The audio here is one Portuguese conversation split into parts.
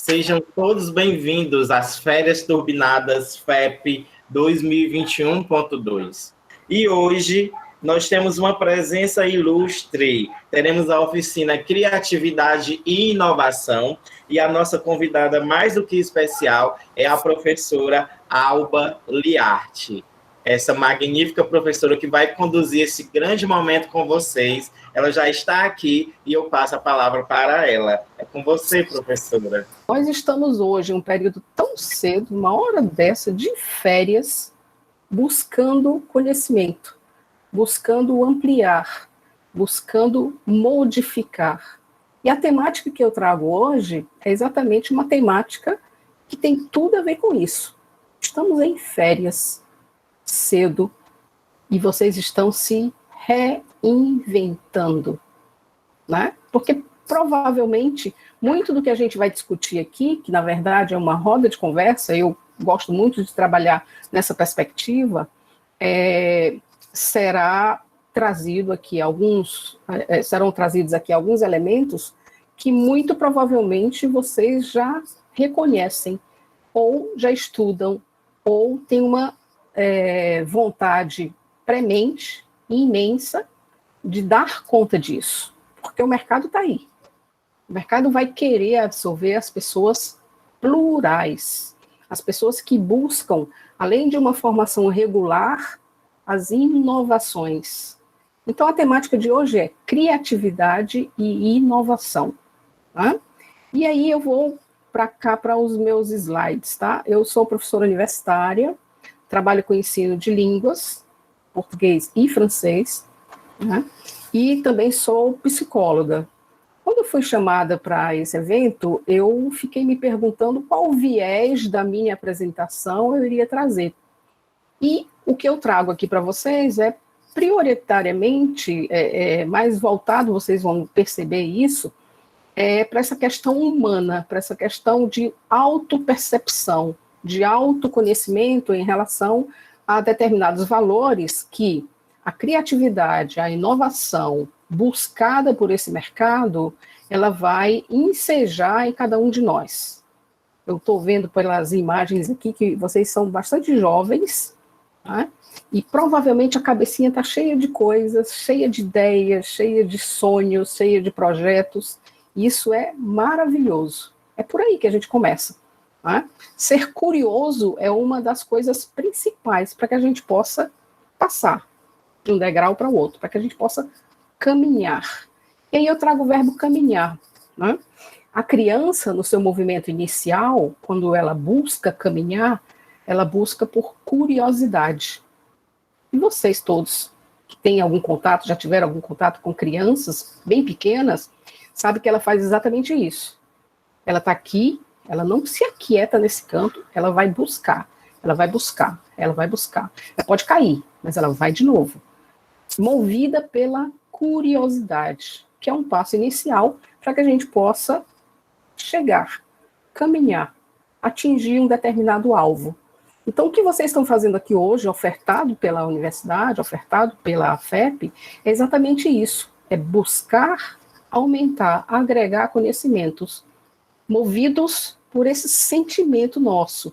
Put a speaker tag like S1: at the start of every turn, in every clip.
S1: Sejam todos bem-vindos às Férias Turbinadas FEP 2021.2. E hoje nós temos uma presença ilustre. Teremos a oficina Criatividade e Inovação e a nossa convidada mais do que especial é a professora Alba Liarte. Essa magnífica professora que vai conduzir esse grande momento com vocês. Ela já está aqui e eu passo a palavra para ela. É com você, professora.
S2: Nós estamos hoje em um período tão cedo, uma hora dessa, de férias, buscando conhecimento, buscando ampliar, buscando modificar. E a temática que eu trago hoje é exatamente uma temática que tem tudo a ver com isso. Estamos em férias, cedo, e vocês estão se reinventando, né? Porque provavelmente muito do que a gente vai discutir aqui, que na verdade é uma roda de conversa, eu gosto muito de trabalhar nessa perspectiva, serão trazidos aqui alguns elementos que muito provavelmente vocês já reconhecem, ou já estudam, ou têm uma vontade premente e imensa de dar conta disso, porque o mercado está aí. O mercado vai querer absorver as pessoas plurais, as pessoas que buscam, além de uma formação regular, as inovações. Então, a temática de hoje é criatividade e inovação. Tá? E aí eu vou para cá, para os meus slides. Tá? Eu sou professora universitária, trabalho com ensino de línguas, português e francês, né? E também sou psicóloga. Quando eu fui chamada para esse evento, eu fiquei me perguntando qual viés da minha apresentação eu iria trazer. E o que eu trago aqui para vocês é prioritariamente, mais voltado, vocês vão perceber isso, para essa questão humana, para essa questão de autopercepção, de autoconhecimento em relação a determinados valores que a criatividade, a inovação buscada por esse mercado, ela vai ensejar em cada um de nós. Eu estou vendo pelas imagens aqui que vocês são bastante jovens, tá? E provavelmente a cabecinha está cheia de coisas, cheia de ideias, cheia de sonhos, cheia de projetos. Isso é maravilhoso. É por aí que a gente começa. Né? Ser curioso é uma das coisas principais para que a gente possa passar de um degrau para o outro, para que a gente possa caminhar. E aí eu trago o verbo caminhar. Né? A criança, no seu movimento inicial, quando ela busca caminhar, ela busca por curiosidade. E vocês todos que têm algum contato, já tiveram algum contato com crianças bem pequenas, sabem que ela faz exatamente isso. Ela está aqui, ela não se aquieta nesse canto, ela vai buscar, ela vai buscar, ela vai buscar. Ela pode cair, mas ela vai de novo. Movida pela curiosidade, que é um passo inicial para que a gente possa chegar, caminhar, atingir um determinado alvo. Então, o que vocês estão fazendo aqui hoje, ofertado pela universidade, ofertado pela FEP, é exatamente isso, é buscar aumentar, agregar conhecimentos, movidos por esse sentimento nosso,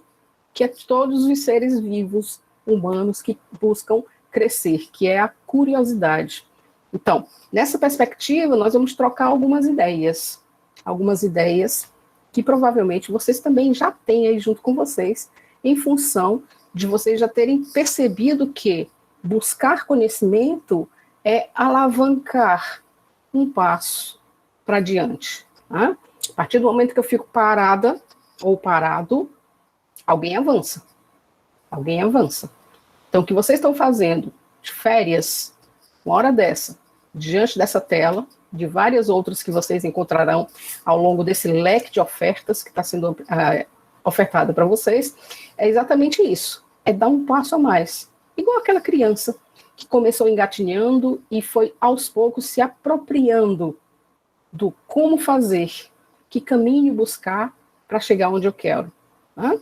S2: que é todos os seres vivos, humanos, que buscam crescer, que é a curiosidade. Então, nessa perspectiva, nós vamos trocar algumas ideias que provavelmente vocês também já têm aí junto com vocês, em função de vocês já terem percebido que buscar conhecimento é alavancar um passo para diante. Tá? A partir do momento que eu fico parada ou parado, alguém avança. Alguém avança. Então, o que vocês estão fazendo de férias, uma hora dessa, diante dessa tela, de várias outras que vocês encontrarão ao longo desse leque de ofertas que está sendo ofertada para vocês, é exatamente isso. É dar um passo a mais. Igual aquela criança que começou engatinhando e foi aos poucos se apropriando do como fazer, que caminho buscar para chegar onde eu quero. Tá?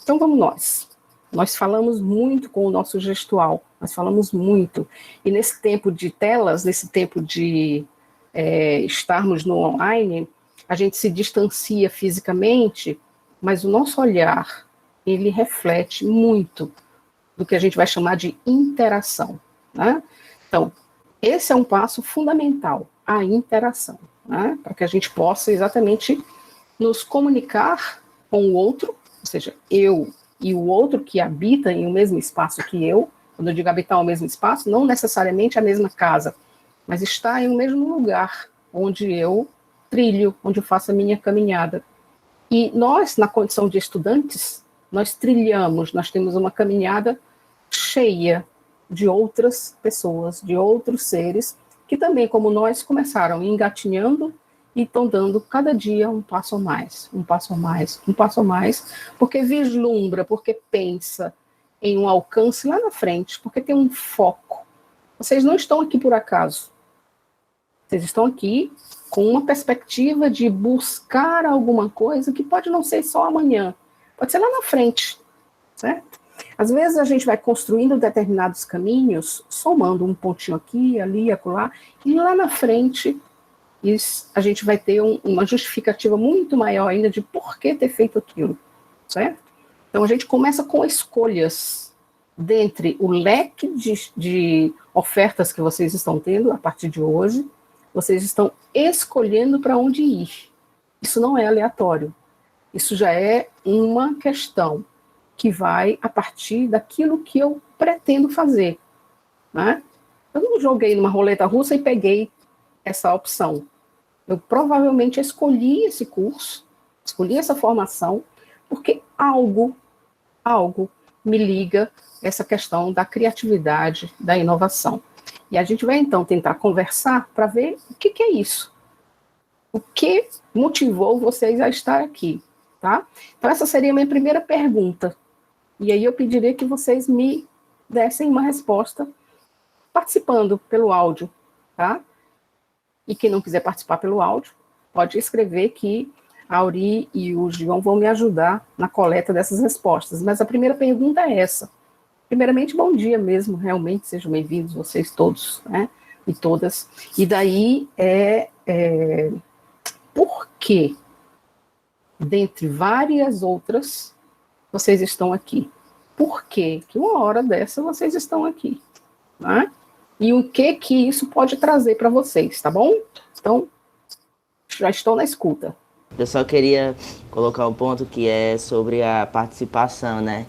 S2: Então vamos nós. Nós falamos muito com o nosso gestual, nós falamos muito. E nesse tempo de telas, nesse tempo de estarmos no online, a gente se distancia fisicamente, mas o nosso olhar, ele reflete muito do que a gente vai chamar de interação, né? Então, esse é um passo fundamental, a interação, né? Para que a gente possa exatamente nos comunicar com o outro, ou seja, eu e o outro que habita em o mesmo espaço que eu. Quando eu digo habitar o mesmo espaço, não necessariamente a mesma casa, mas está em um mesmo lugar onde eu trilho, onde eu faço a minha caminhada. E nós, na condição de estudantes, nós trilhamos, nós temos uma caminhada cheia de outras pessoas, de outros seres, que também, como nós, começaram engatinhando e estão dando cada dia um passo a mais, um passo a mais, um passo a mais, porque vislumbra, porque pensa em um alcance lá na frente, porque tem um foco. Vocês não estão aqui por acaso. Vocês estão aqui com uma perspectiva de buscar alguma coisa que pode não ser só amanhã, pode ser lá na frente, certo? Às vezes a gente vai construindo determinados caminhos, somando um pontinho aqui, ali, acolá, e lá na frente a gente vai ter uma justificativa muito maior ainda de por que ter feito aquilo, certo? Então a gente começa com escolhas dentre o leque de ofertas que vocês estão tendo a partir de hoje. Vocês estão escolhendo para onde ir. Isso não é aleatório. Isso já é uma questão que vai a partir daquilo que eu pretendo fazer, né? Eu não joguei numa roleta russa e peguei essa opção. Eu provavelmente escolhi esse curso, escolhi essa formação, porque algo me liga essa questão da criatividade, da inovação. E a gente vai, então, tentar conversar para ver o que é isso. O que motivou vocês a estar aqui, tá? Então, essa seria a minha primeira pergunta. E aí eu pediria que vocês me dessem uma resposta participando pelo áudio, tá? E quem não quiser participar pelo áudio, pode escrever que a Auri e o João vão me ajudar na coleta dessas respostas. Mas a primeira pergunta é essa. Primeiramente, bom dia mesmo, realmente, sejam bem-vindos vocês todos, né, e todas. E daí, por que, dentre várias outras, vocês estão aqui? Por que uma hora dessa vocês estão aqui? Né? E o que isso pode trazer para vocês, tá bom? Então, já estou na escuta.
S3: Eu só queria colocar um ponto que é sobre a participação, né?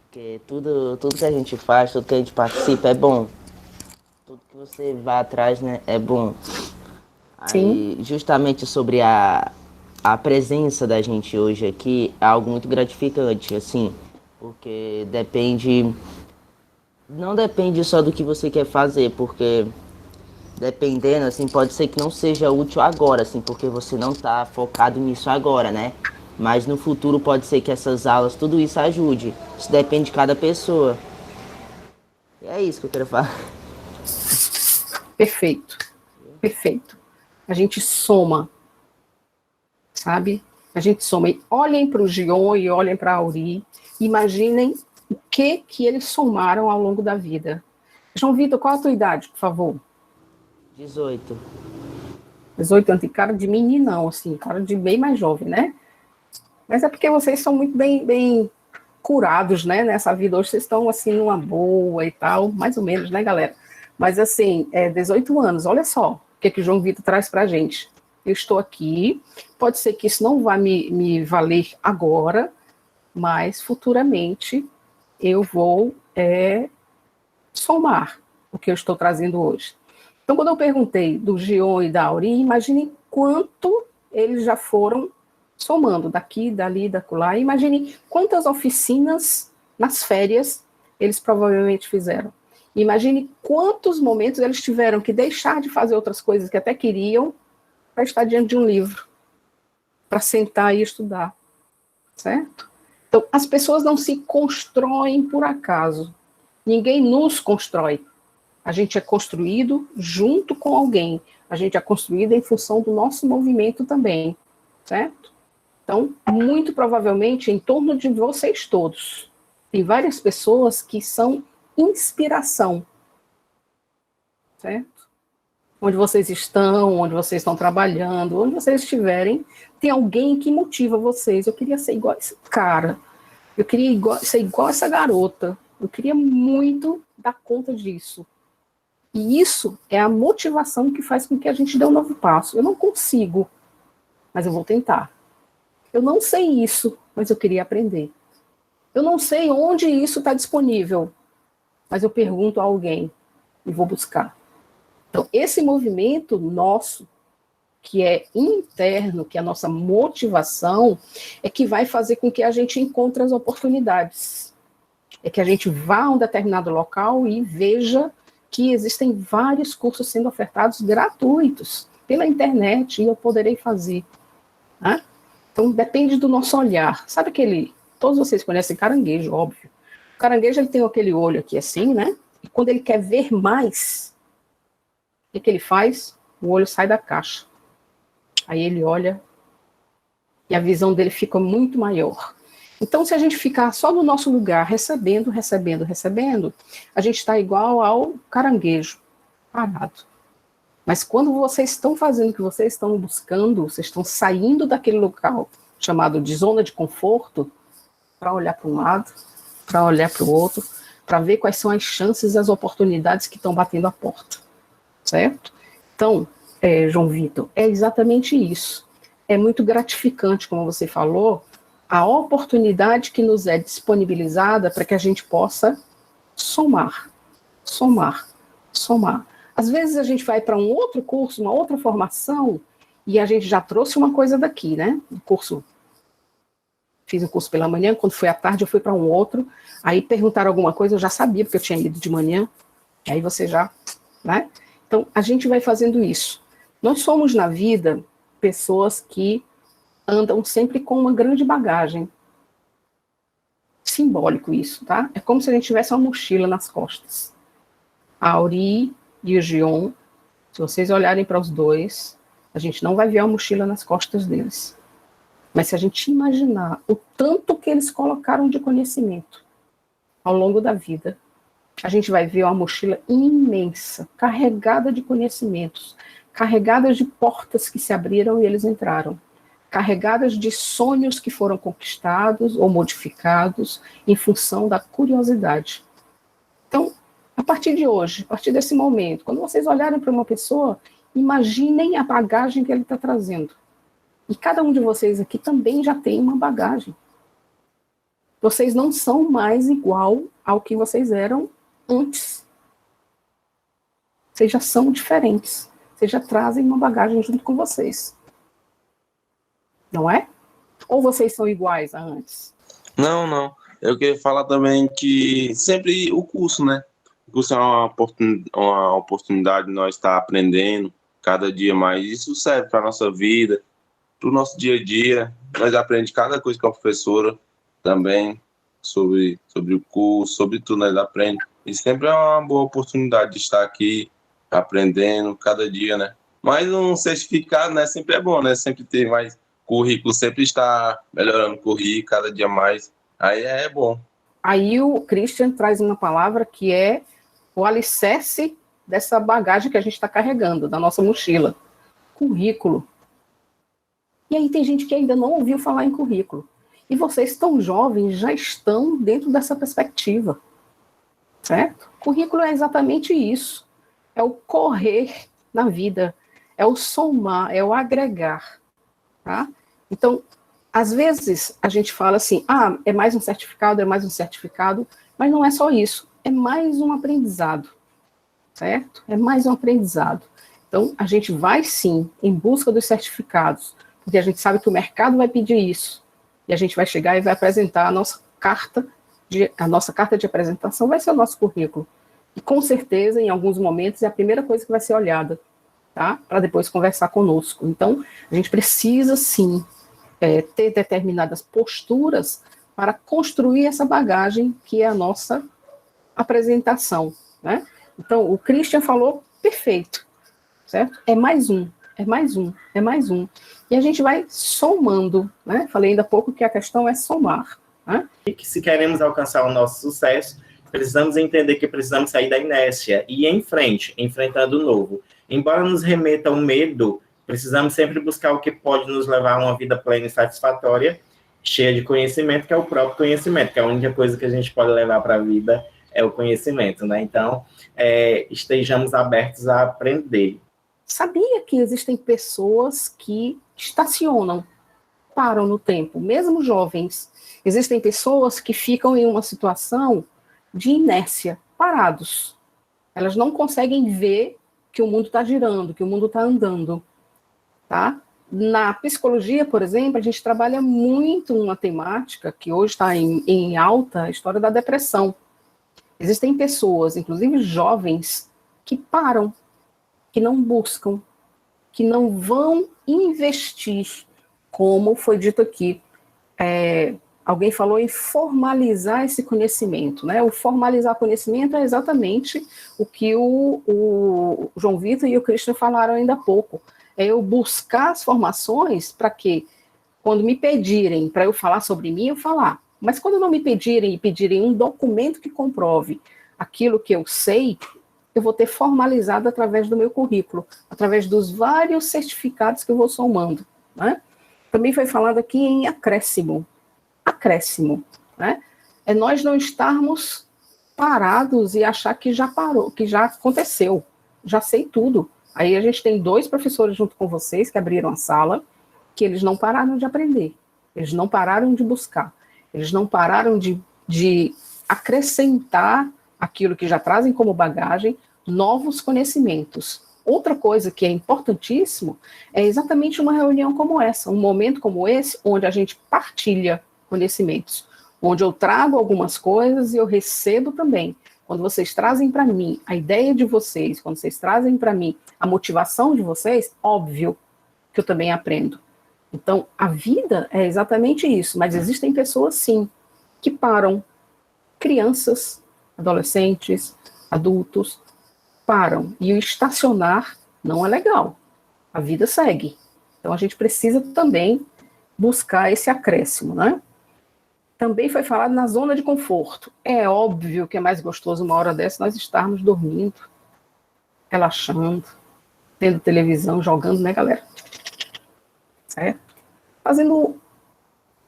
S3: Porque tudo que a gente faz, tudo que a gente participa é bom. Tudo que você vai atrás, né, é bom. Aí, justamente sobre a presença da gente hoje aqui é algo muito gratificante, assim, porque não depende só do que você quer fazer, porque dependendo, assim, pode ser que não seja útil agora, assim, porque você não tá focado nisso agora, né? Mas no futuro pode ser que essas aulas, tudo isso ajude. Isso depende de cada pessoa. E é isso que eu quero falar.
S2: Perfeito. Perfeito. A gente soma, sabe? A gente soma. E olhem para o Gion e olhem para a Auri. Imaginem o que eles somaram ao longo da vida. João Vitor, qual a tua idade, por favor?
S3: 18.
S2: 18 anos. Tem cara de meninão, assim, cara de bem mais jovem, né? Mas é porque vocês são muito bem curados, né? Nessa vida hoje vocês estão, assim, numa boa e tal, mais ou menos, né, galera? Mas, assim, 18 anos, olha só o que o João Vitor traz pra gente. Eu estou aqui, pode ser que isso não vá me valer agora, mas futuramente eu vou somar o que eu estou trazendo hoje. Então, quando eu perguntei do Gion e da Auri, imagine quanto eles já foram somando daqui, dali, dacolá. Imagine quantas oficinas nas férias eles provavelmente fizeram. Imagine quantos momentos eles tiveram que deixar de fazer outras coisas que até queriam para estar diante de um livro, para sentar e estudar, certo? Então, as pessoas não se constroem por acaso. Ninguém nos constrói. A gente é construído junto com alguém. A gente é construído em função do nosso movimento também, certo? Então, muito provavelmente, em torno de vocês todos, tem várias pessoas que são inspiração, certo? onde vocês estão trabalhando, onde vocês estiverem, tem alguém que motiva vocês. Eu queria ser igual a esse cara, eu queria ser igual a essa garota, eu queria muito dar conta disso. E isso é a motivação que faz com que a gente dê um novo passo. Eu não consigo, mas eu vou tentar. Eu não sei isso, mas eu queria aprender. Eu não sei onde isso está disponível, mas eu pergunto a alguém e vou buscar. Então, esse movimento nosso, que é interno, que é a nossa motivação, é que vai fazer com que a gente encontre as oportunidades. É que a gente vá a um determinado local e veja que existem vários cursos sendo ofertados gratuitos pela internet e eu poderei fazer. Né? Então, depende do nosso olhar. Sabe aquele... Todos vocês conhecem caranguejo, óbvio. O caranguejo ele tem aquele olho aqui assim, né? E quando ele quer ver mais, o que ele faz? O olho sai da caixa. Aí ele olha e a visão dele fica muito maior. Então, se a gente ficar só no nosso lugar, recebendo, a gente está igual ao caranguejo, parado. Mas quando vocês estão fazendo o que vocês estão buscando, vocês estão saindo daquele local chamado de zona de conforto, para olhar para um lado, para olhar para o outro, para ver quais são as chances e as oportunidades que estão batendo a porta. Certo? Então, João Vitor, é exatamente isso. É muito gratificante, como você falou, a oportunidade que nos é disponibilizada para que a gente possa somar. Às vezes a gente vai para um outro curso, uma outra formação, e a gente já trouxe uma coisa daqui, né? Fiz um curso pela manhã, quando foi à tarde eu fui para um outro, aí perguntaram alguma coisa, eu já sabia, porque eu tinha ido de manhã, aí você já, né? Então, a gente vai fazendo isso. Nós somos, na vida, pessoas que andam sempre com uma grande bagagem. Simbólico isso, tá? É como se a gente tivesse uma mochila nas costas. A Auri e o Gion, se vocês olharem para os dois, a gente não vai ver a mochila nas costas deles. Mas se a gente imaginar o tanto que eles colocaram de conhecimento ao longo da vida, a gente vai ver uma mochila imensa, carregada de conhecimentos, carregadas de portas que se abriram e eles entraram, carregadas de sonhos que foram conquistados ou modificados em função da curiosidade. Então, a partir de hoje, a partir desse momento, quando vocês olharem para uma pessoa, imaginem a bagagem que ele está trazendo. E cada um de vocês aqui também já tem uma bagagem. Vocês não são mais igual ao que vocês eram antes. Vocês já são diferentes. Vocês já trazem uma bagagem junto com vocês. Não é? Ou vocês são iguais a antes?
S4: Não. Eu queria falar também que sempre o curso, né? O curso é uma oportunidade de nós estar aprendendo cada dia mais. Isso serve para a nossa vida, para o nosso dia a dia. Nós aprendemos cada coisa com a professora também, sobre o curso, sobre tudo, nós aprendemos. E sempre é uma boa oportunidade de estar aqui aprendendo cada dia, né? Mas um certificado, né, sempre é bom, né? Sempre ter mais currículo, sempre estar melhorando o currículo cada dia mais. Aí é bom.
S2: Aí o Christian traz uma palavra que é o alicerce dessa bagagem que a gente está carregando, da nossa mochila. Currículo. E aí tem gente que ainda não ouviu falar em currículo. E vocês tão jovens já estão dentro dessa perspectiva. Certo? Currículo é exatamente isso. É o correr na vida. É o somar, é o agregar. Tá? Então, às vezes a gente fala assim, é mais um certificado, mas não é só isso. É mais um aprendizado. Certo? É mais um aprendizado. Então, a gente vai sim em busca dos certificados, porque a gente sabe que o mercado vai pedir isso. E a gente vai chegar e vai apresentar a nossa carta de apresentação, vai ser o nosso currículo. E com certeza, em alguns momentos, é a primeira coisa que vai ser olhada, tá? Para depois conversar conosco. Então, a gente precisa sim ter determinadas posturas para construir essa bagagem que é a nossa apresentação, né? Então, o Christian falou perfeito, certo? É mais um. E a gente vai somando, né? Falei ainda há pouco que a questão é somar, né?
S1: E que se queremos alcançar o nosso sucesso, precisamos entender que precisamos sair da inércia e ir em frente, enfrentando o novo. Embora nos remeta ao medo, precisamos sempre buscar o que pode nos levar a uma vida plena e satisfatória, cheia de conhecimento, que é o próprio conhecimento, que é a única coisa que a gente pode levar para a vida é o conhecimento, né? Então, estejamos abertos a aprender.
S2: Sabia que existem pessoas que estacionam, param no tempo, mesmo jovens. Existem pessoas que ficam em uma situação de inércia, parados. Elas não conseguem ver que o mundo está girando, que o mundo está andando, tá? Na psicologia, por exemplo, a gente trabalha muito uma temática que hoje está em alta, a história da depressão. Existem pessoas, inclusive jovens, que param, que não buscam, que não vão investir, como foi dito aqui. Alguém falou em formalizar esse conhecimento, né? O formalizar conhecimento é exatamente o que o João Vitor e o Christian falaram ainda há pouco. É eu buscar as formações para que, quando me pedirem para eu falar sobre mim, eu falar. Mas quando não me pedirem e pedirem um documento que comprove aquilo que eu sei, eu vou ter formalizado através do meu currículo, através dos vários certificados que eu vou somando, né? Também foi falado aqui em acréscimo. Acréscimo, né? É nós não estarmos parados e achar que já parou, que já aconteceu, já sei tudo. Aí a gente tem 2 professores junto com vocês que abriram a sala, que eles não pararam de aprender, eles não pararam de buscar, eles não pararam de acrescentar aquilo que já trazem como bagagem, novos conhecimentos. Outra coisa que é importantíssimo é exatamente uma reunião como essa, um momento como esse, onde a gente partilha conhecimentos, onde eu trago algumas coisas e eu recebo também. Quando vocês trazem para mim a ideia de vocês, quando vocês trazem para mim a motivação de vocês, óbvio que eu também aprendo. Então, a vida é exatamente isso, mas existem pessoas, sim, que param. Crianças, adolescentes, adultos, param. E o estacionar não é legal. A vida segue. Então, a gente precisa também buscar esse acréscimo, né? Também foi falado na zona de conforto. É óbvio que é mais gostoso uma hora dessa nós estarmos dormindo, relaxando, tendo televisão, jogando, né, galera? Certo? Fazendo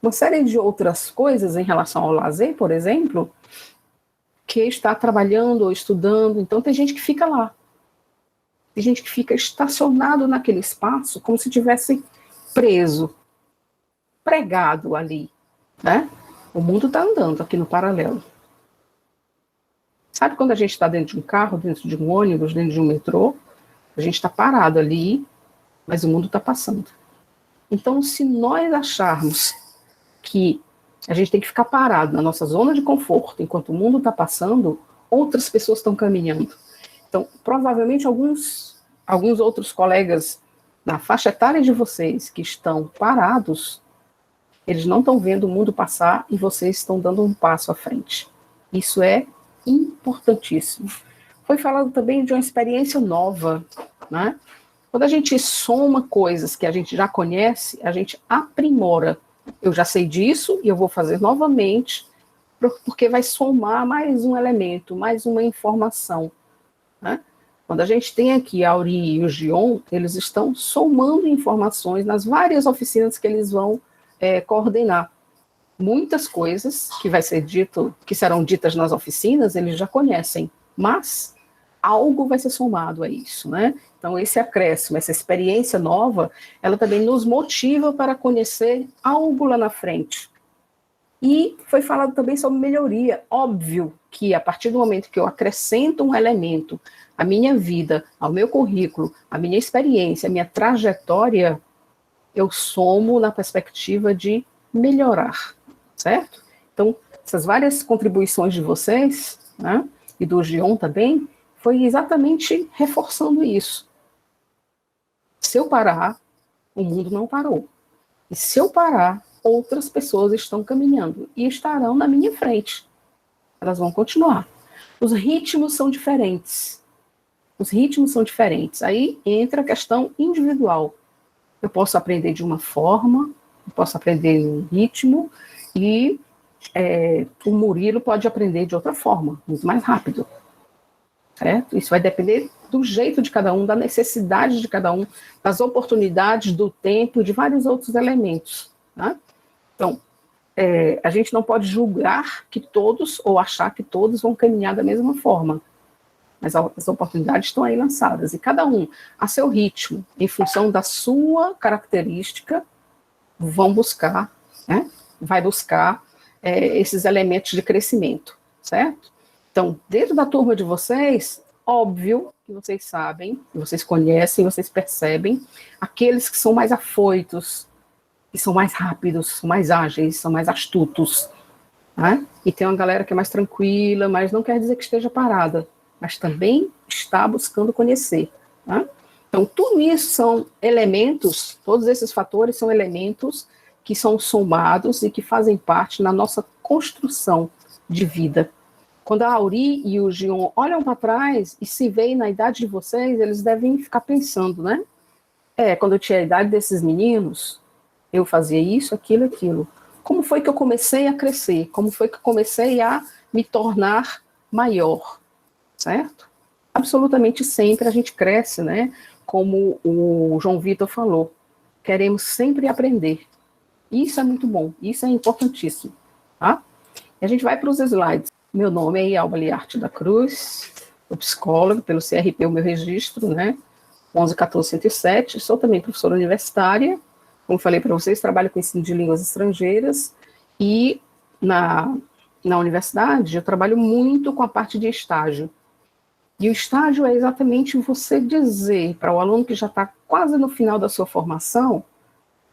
S2: uma série de outras coisas em relação ao lazer, por exemplo, que está trabalhando ou estudando. Então, tem gente que fica lá. Tem gente que fica estacionado naquele espaço como se tivesse preso, pregado ali, né? O mundo está andando aqui no paralelo. Sabe quando a gente está dentro de um carro, dentro de um ônibus, dentro de um metrô? A gente está parado ali, mas o mundo está passando. Então, se nós acharmos que a gente tem que ficar parado na nossa zona de conforto enquanto o mundo está passando, outras pessoas estão caminhando. Então, provavelmente alguns outros colegas na faixa etária de vocês que estão parados, eles não estão vendo o mundo passar e vocês estão dando um passo à frente. Isso é importantíssimo. Foi falado também de uma experiência nova, né? Quando a gente soma coisas que a gente já conhece, a gente aprimora. Eu já sei disso e eu vou fazer novamente, porque vai somar mais um elemento, mais uma informação, né? Quando a gente tem aqui a Auri e o Gion, eles estão somando informações nas várias oficinas que eles vão coordenar. Muitas coisas que serão ditas nas oficinas, eles já conhecem, mas algo vai ser somado a isso, né? Então, esse acréscimo, essa experiência nova, ela também nos motiva para conhecer algo lá na frente. E foi falado também sobre melhoria. Óbvio que a partir do momento que eu acrescento um elemento à minha vida, ao meu currículo, à minha experiência, à minha trajetória, eu somo na perspectiva de melhorar, certo? Então, essas várias contribuições de vocês, né, e do Gion também, foi exatamente reforçando isso. Se eu parar, o mundo não parou. E se eu parar, outras pessoas estão caminhando e estarão na minha frente. Elas vão continuar. Os ritmos são diferentes. Os ritmos são diferentes. Aí entra a questão individual. Eu posso aprender de uma forma, eu posso aprender em um ritmo, e o Murilo pode aprender de outra forma, muito mais rápido. Certo? Isso vai depender do jeito de cada um, da necessidade de cada um, das oportunidades, do tempo e de vários outros elementos. Tá? Então, a gente não pode julgar que todos, ou achar que todos vão caminhar da mesma forma. Mas as oportunidades estão aí lançadas, e cada um, a seu ritmo, em função da sua característica, vai buscar esses elementos de crescimento, certo? Então, dentro da turma de vocês, óbvio que vocês sabem, que vocês conhecem, vocês percebem, aqueles que são mais afoitos, que são mais rápidos, são mais ágeis, são mais astutos, né? E tem uma galera que é mais tranquila, mas não quer dizer que esteja parada, mas também está buscando conhecer. Tá? Então, tudo isso são elementos, todos esses fatores são elementos que são somados e que fazem parte na nossa construção de vida. Quando a Auri e o Gion olham para trás e se veem na idade de vocês, eles devem ficar pensando, né? Quando eu tinha a idade desses meninos, eu fazia isso, aquilo, aquilo. Como foi que eu comecei a crescer? Como foi que eu comecei a me tornar maior? Certo? Absolutamente sempre a gente cresce, né? Como o João Vitor falou, queremos sempre aprender. Isso é muito bom, isso é importantíssimo, tá? E a gente vai para os slides. Meu nome é Alba Liarte da Cruz, sou psicóloga pelo CRP, o meu registro, né? 11.14.107, sou também professora universitária, como falei para vocês, trabalho com ensino de línguas estrangeiras, e na universidade eu trabalho muito com a parte de estágio. E o estágio é exatamente você dizer para o aluno que já está quase no final da sua formação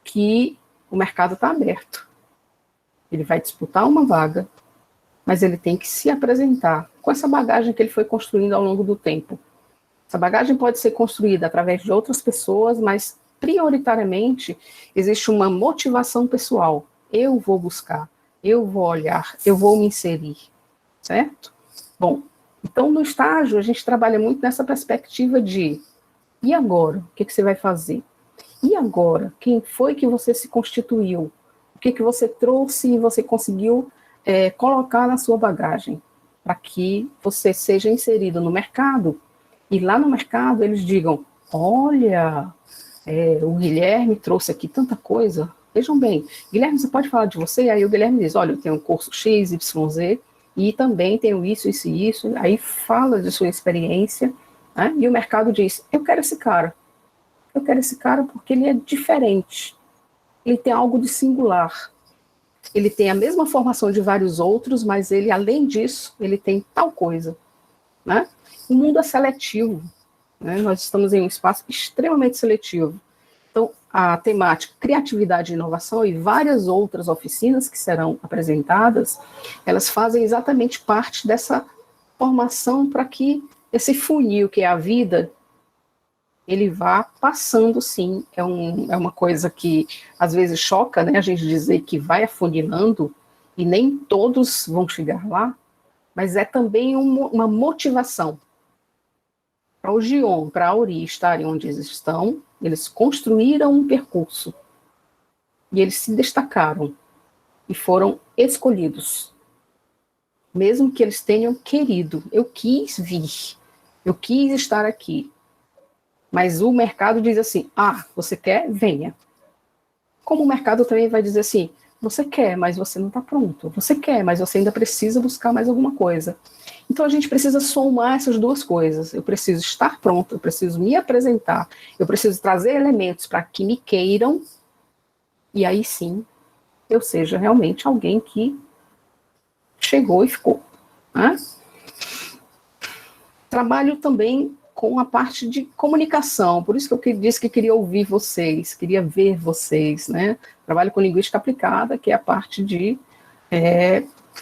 S2: que o mercado está aberto. Ele vai disputar uma vaga, mas ele tem que se apresentar com essa bagagem que ele foi construindo ao longo do tempo. Essa bagagem pode ser construída através de outras pessoas, mas prioritariamente existe uma motivação pessoal. Eu vou buscar, eu vou olhar, eu vou me inserir, certo? Bom, então, no estágio, a gente trabalha muito nessa perspectiva de e agora? O que você vai fazer? E agora? Quem foi que você se constituiu? O que você trouxe e você conseguiu colocar na sua bagagem para que você seja inserido no mercado e lá no mercado eles digam, olha, o Guilherme trouxe aqui tanta coisa. Vejam bem, Guilherme, você pode falar de você? Aí o Guilherme diz, olha, eu tenho um curso X, Y, Z, e também tenho isso, isso e isso, aí fala de sua experiência, né? E o mercado diz, eu quero esse cara porque ele é diferente, ele tem algo de singular, ele tem a mesma formação de vários outros, mas ele, além disso, ele tem tal coisa, né? O mundo é seletivo, né? Nós estamos em um espaço extremamente seletivo. Então, a temática criatividade e inovação e várias outras oficinas que serão apresentadas, elas fazem exatamente parte dessa formação para que esse funil que é a vida, ele vá passando, sim. É uma coisa que às vezes choca, né? A gente dizer que vai afunilando e nem todos vão chegar lá, mas é também uma motivação para o Gion, para a Auri estarem onde eles estão. Eles construíram um percurso e eles se destacaram e foram escolhidos, mesmo que eles tenham querido. Eu quis vir, eu quis estar aqui, mas o mercado diz assim, você quer? Venha. Como o mercado também vai dizer assim, você quer, mas você não está pronto, você quer, mas você ainda precisa buscar mais alguma coisa. Então a gente precisa somar essas duas coisas. Eu preciso estar pronto, eu preciso me apresentar, eu preciso trazer elementos para que me queiram, e aí sim eu seja realmente alguém que chegou e ficou. Né? Trabalho também com a parte de comunicação, por isso que eu disse que queria ouvir vocês, queria ver vocês, né? Trabalho com linguística aplicada, que é a parte de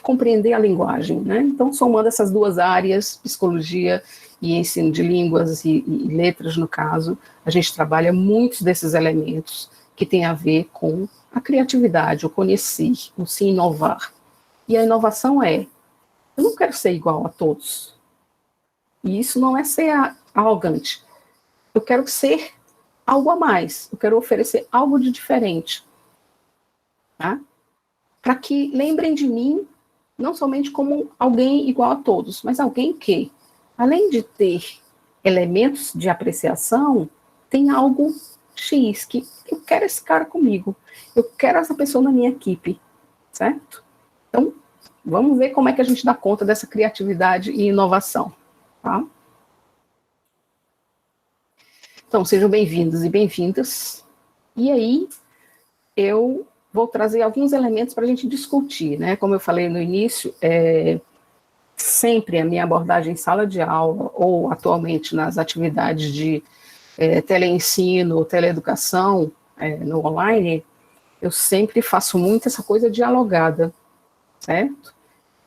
S2: compreender a linguagem, né? Então, somando essas duas áreas, psicologia e ensino de línguas e letras, no caso, a gente trabalha muitos desses elementos que têm a ver com a criatividade, o conhecer, o se inovar. E a inovação eu não quero ser igual a todos. E isso não é ser arrogante. Eu quero ser algo a mais, eu quero oferecer algo de diferente. Tá? Para que lembrem de mim não somente como alguém igual a todos, mas alguém que, além de ter elementos de apreciação, tem algo X, que eu quero esse cara comigo, eu quero essa pessoa na minha equipe, certo? Então, vamos ver como é que a gente dá conta dessa criatividade e inovação, tá? Então, sejam bem-vindos e bem-vindas. E aí, eu vou trazer alguns elementos para a gente discutir, né? Como eu falei no início, sempre a minha abordagem em sala de aula, ou atualmente nas atividades de teleensino, teleeducação, no online, eu sempre faço muito essa coisa dialogada, certo?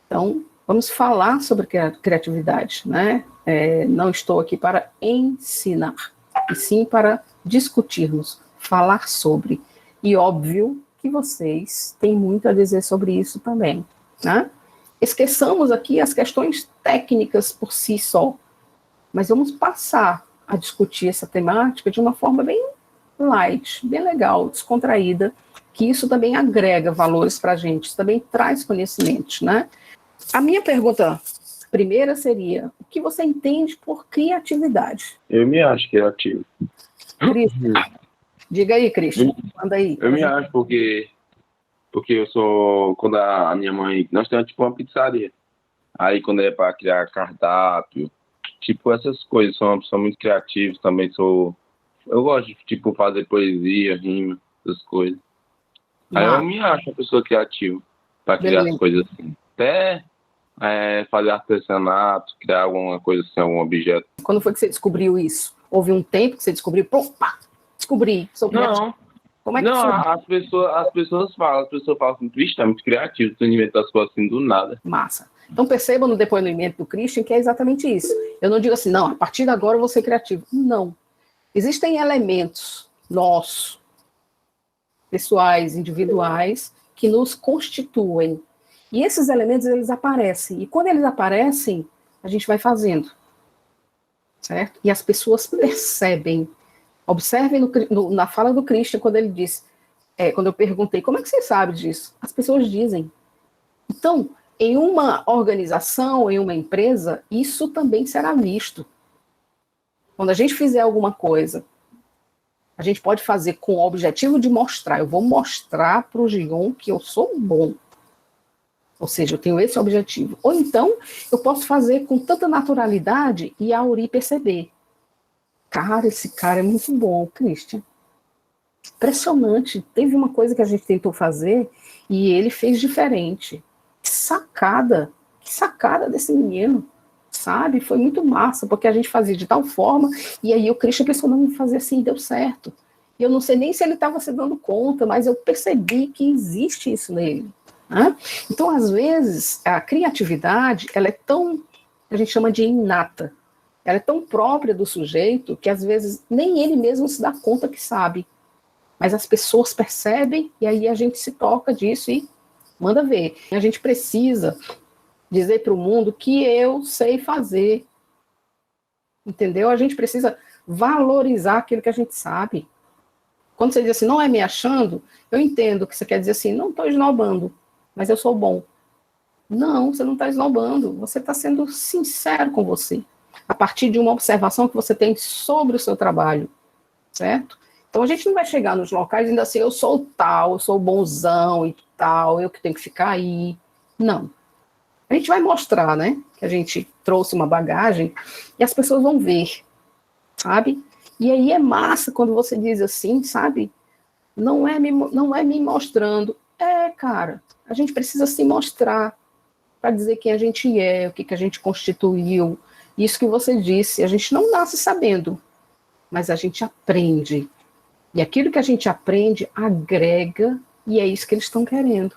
S2: Então, vamos falar sobre criatividade, né? Não estou aqui para ensinar, e sim para discutirmos, falar sobre. E óbvio que vocês têm muito a dizer sobre isso também, né? Esqueçamos aqui as questões técnicas por si só, mas vamos passar a discutir essa temática de uma forma bem light, bem legal, descontraída, que isso também agrega valores para a gente, isso também traz conhecimentos, né? A minha pergunta primeira seria, o que você entende por criatividade?
S4: Eu me acho criativo.
S2: Cristian, diga aí, Cristian, manda aí.
S4: Eu me acho porque eu sou, quando a minha mãe, nós temos tipo uma pizzaria, aí quando é para criar cardápio, tipo essas coisas, sou uma pessoa muito criativa, também eu gosto de tipo fazer poesia, rima, essas coisas. Aí eu me acho uma pessoa criativa para criar as coisas assim, até fazer artesanato, criar alguma coisa assim, algum objeto.
S2: Quando foi que você descobriu isso? Houve um tempo que você descobriu, pá, descobri, sou criativo.
S4: Não.
S2: Como é que
S4: As pessoas falam assim, Cristian é muito criativo, tu inventa as coisas assim do nada.
S2: Massa. Então perceba no depoimento do Christian que é exatamente isso. Eu não digo assim, não, a partir de agora eu vou ser criativo. Não. Existem elementos nossos, pessoais, individuais, que nos constituem. E esses elementos, eles aparecem. E quando eles aparecem, a gente vai fazendo. Certo? E as pessoas percebem. Observem na fala do Christian, quando ele disse, quando eu perguntei, como é que você sabe disso? As pessoas dizem. Então, em uma organização, em uma empresa, isso também será visto. Quando a gente fizer alguma coisa, a gente pode fazer com o objetivo de mostrar. Eu vou mostrar para o Gion que eu sou bom. Ou seja, eu tenho esse objetivo. Ou então, eu posso fazer com tanta naturalidade e a Auri perceber. Cara, esse cara é muito bom, Christian. Impressionante. Teve uma coisa que a gente tentou fazer e ele fez diferente. Que sacada desse menino, sabe? Foi muito massa, porque a gente fazia de tal forma e aí o Christian pensou, não, fazer assim, deu certo. E eu não sei nem se ele estava se dando conta, mas eu percebi que existe isso nele. Né? Então, às vezes, a criatividade, ela é tão, a gente chama de inata, ela é tão própria do sujeito que às vezes nem ele mesmo se dá conta que sabe. Mas as pessoas percebem e aí a gente se toca disso e manda ver. A gente precisa dizer para o mundo que eu sei fazer. Entendeu? A gente precisa valorizar aquilo que a gente sabe. Quando você diz assim, não é me achando, eu entendo que você quer dizer assim, não estou esnobando, mas eu sou bom. Não, você não está esnobando, você está sendo sincero com você. A partir de uma observação que você tem sobre o seu trabalho, certo? Então, a gente não vai chegar nos locais ainda assim, eu sou tal, eu sou bonzão e tal, eu que tenho que ficar aí. Não. A gente vai mostrar, né, que a gente trouxe uma bagagem e as pessoas vão ver, sabe? E aí é massa quando você diz assim, sabe? Não é me mostrando. Cara, a gente precisa se mostrar para dizer quem a gente é, o que a gente constituiu. Isso que você disse, a gente não nasce sabendo, mas a gente aprende. E aquilo que a gente aprende agrega, e é isso que eles estão querendo.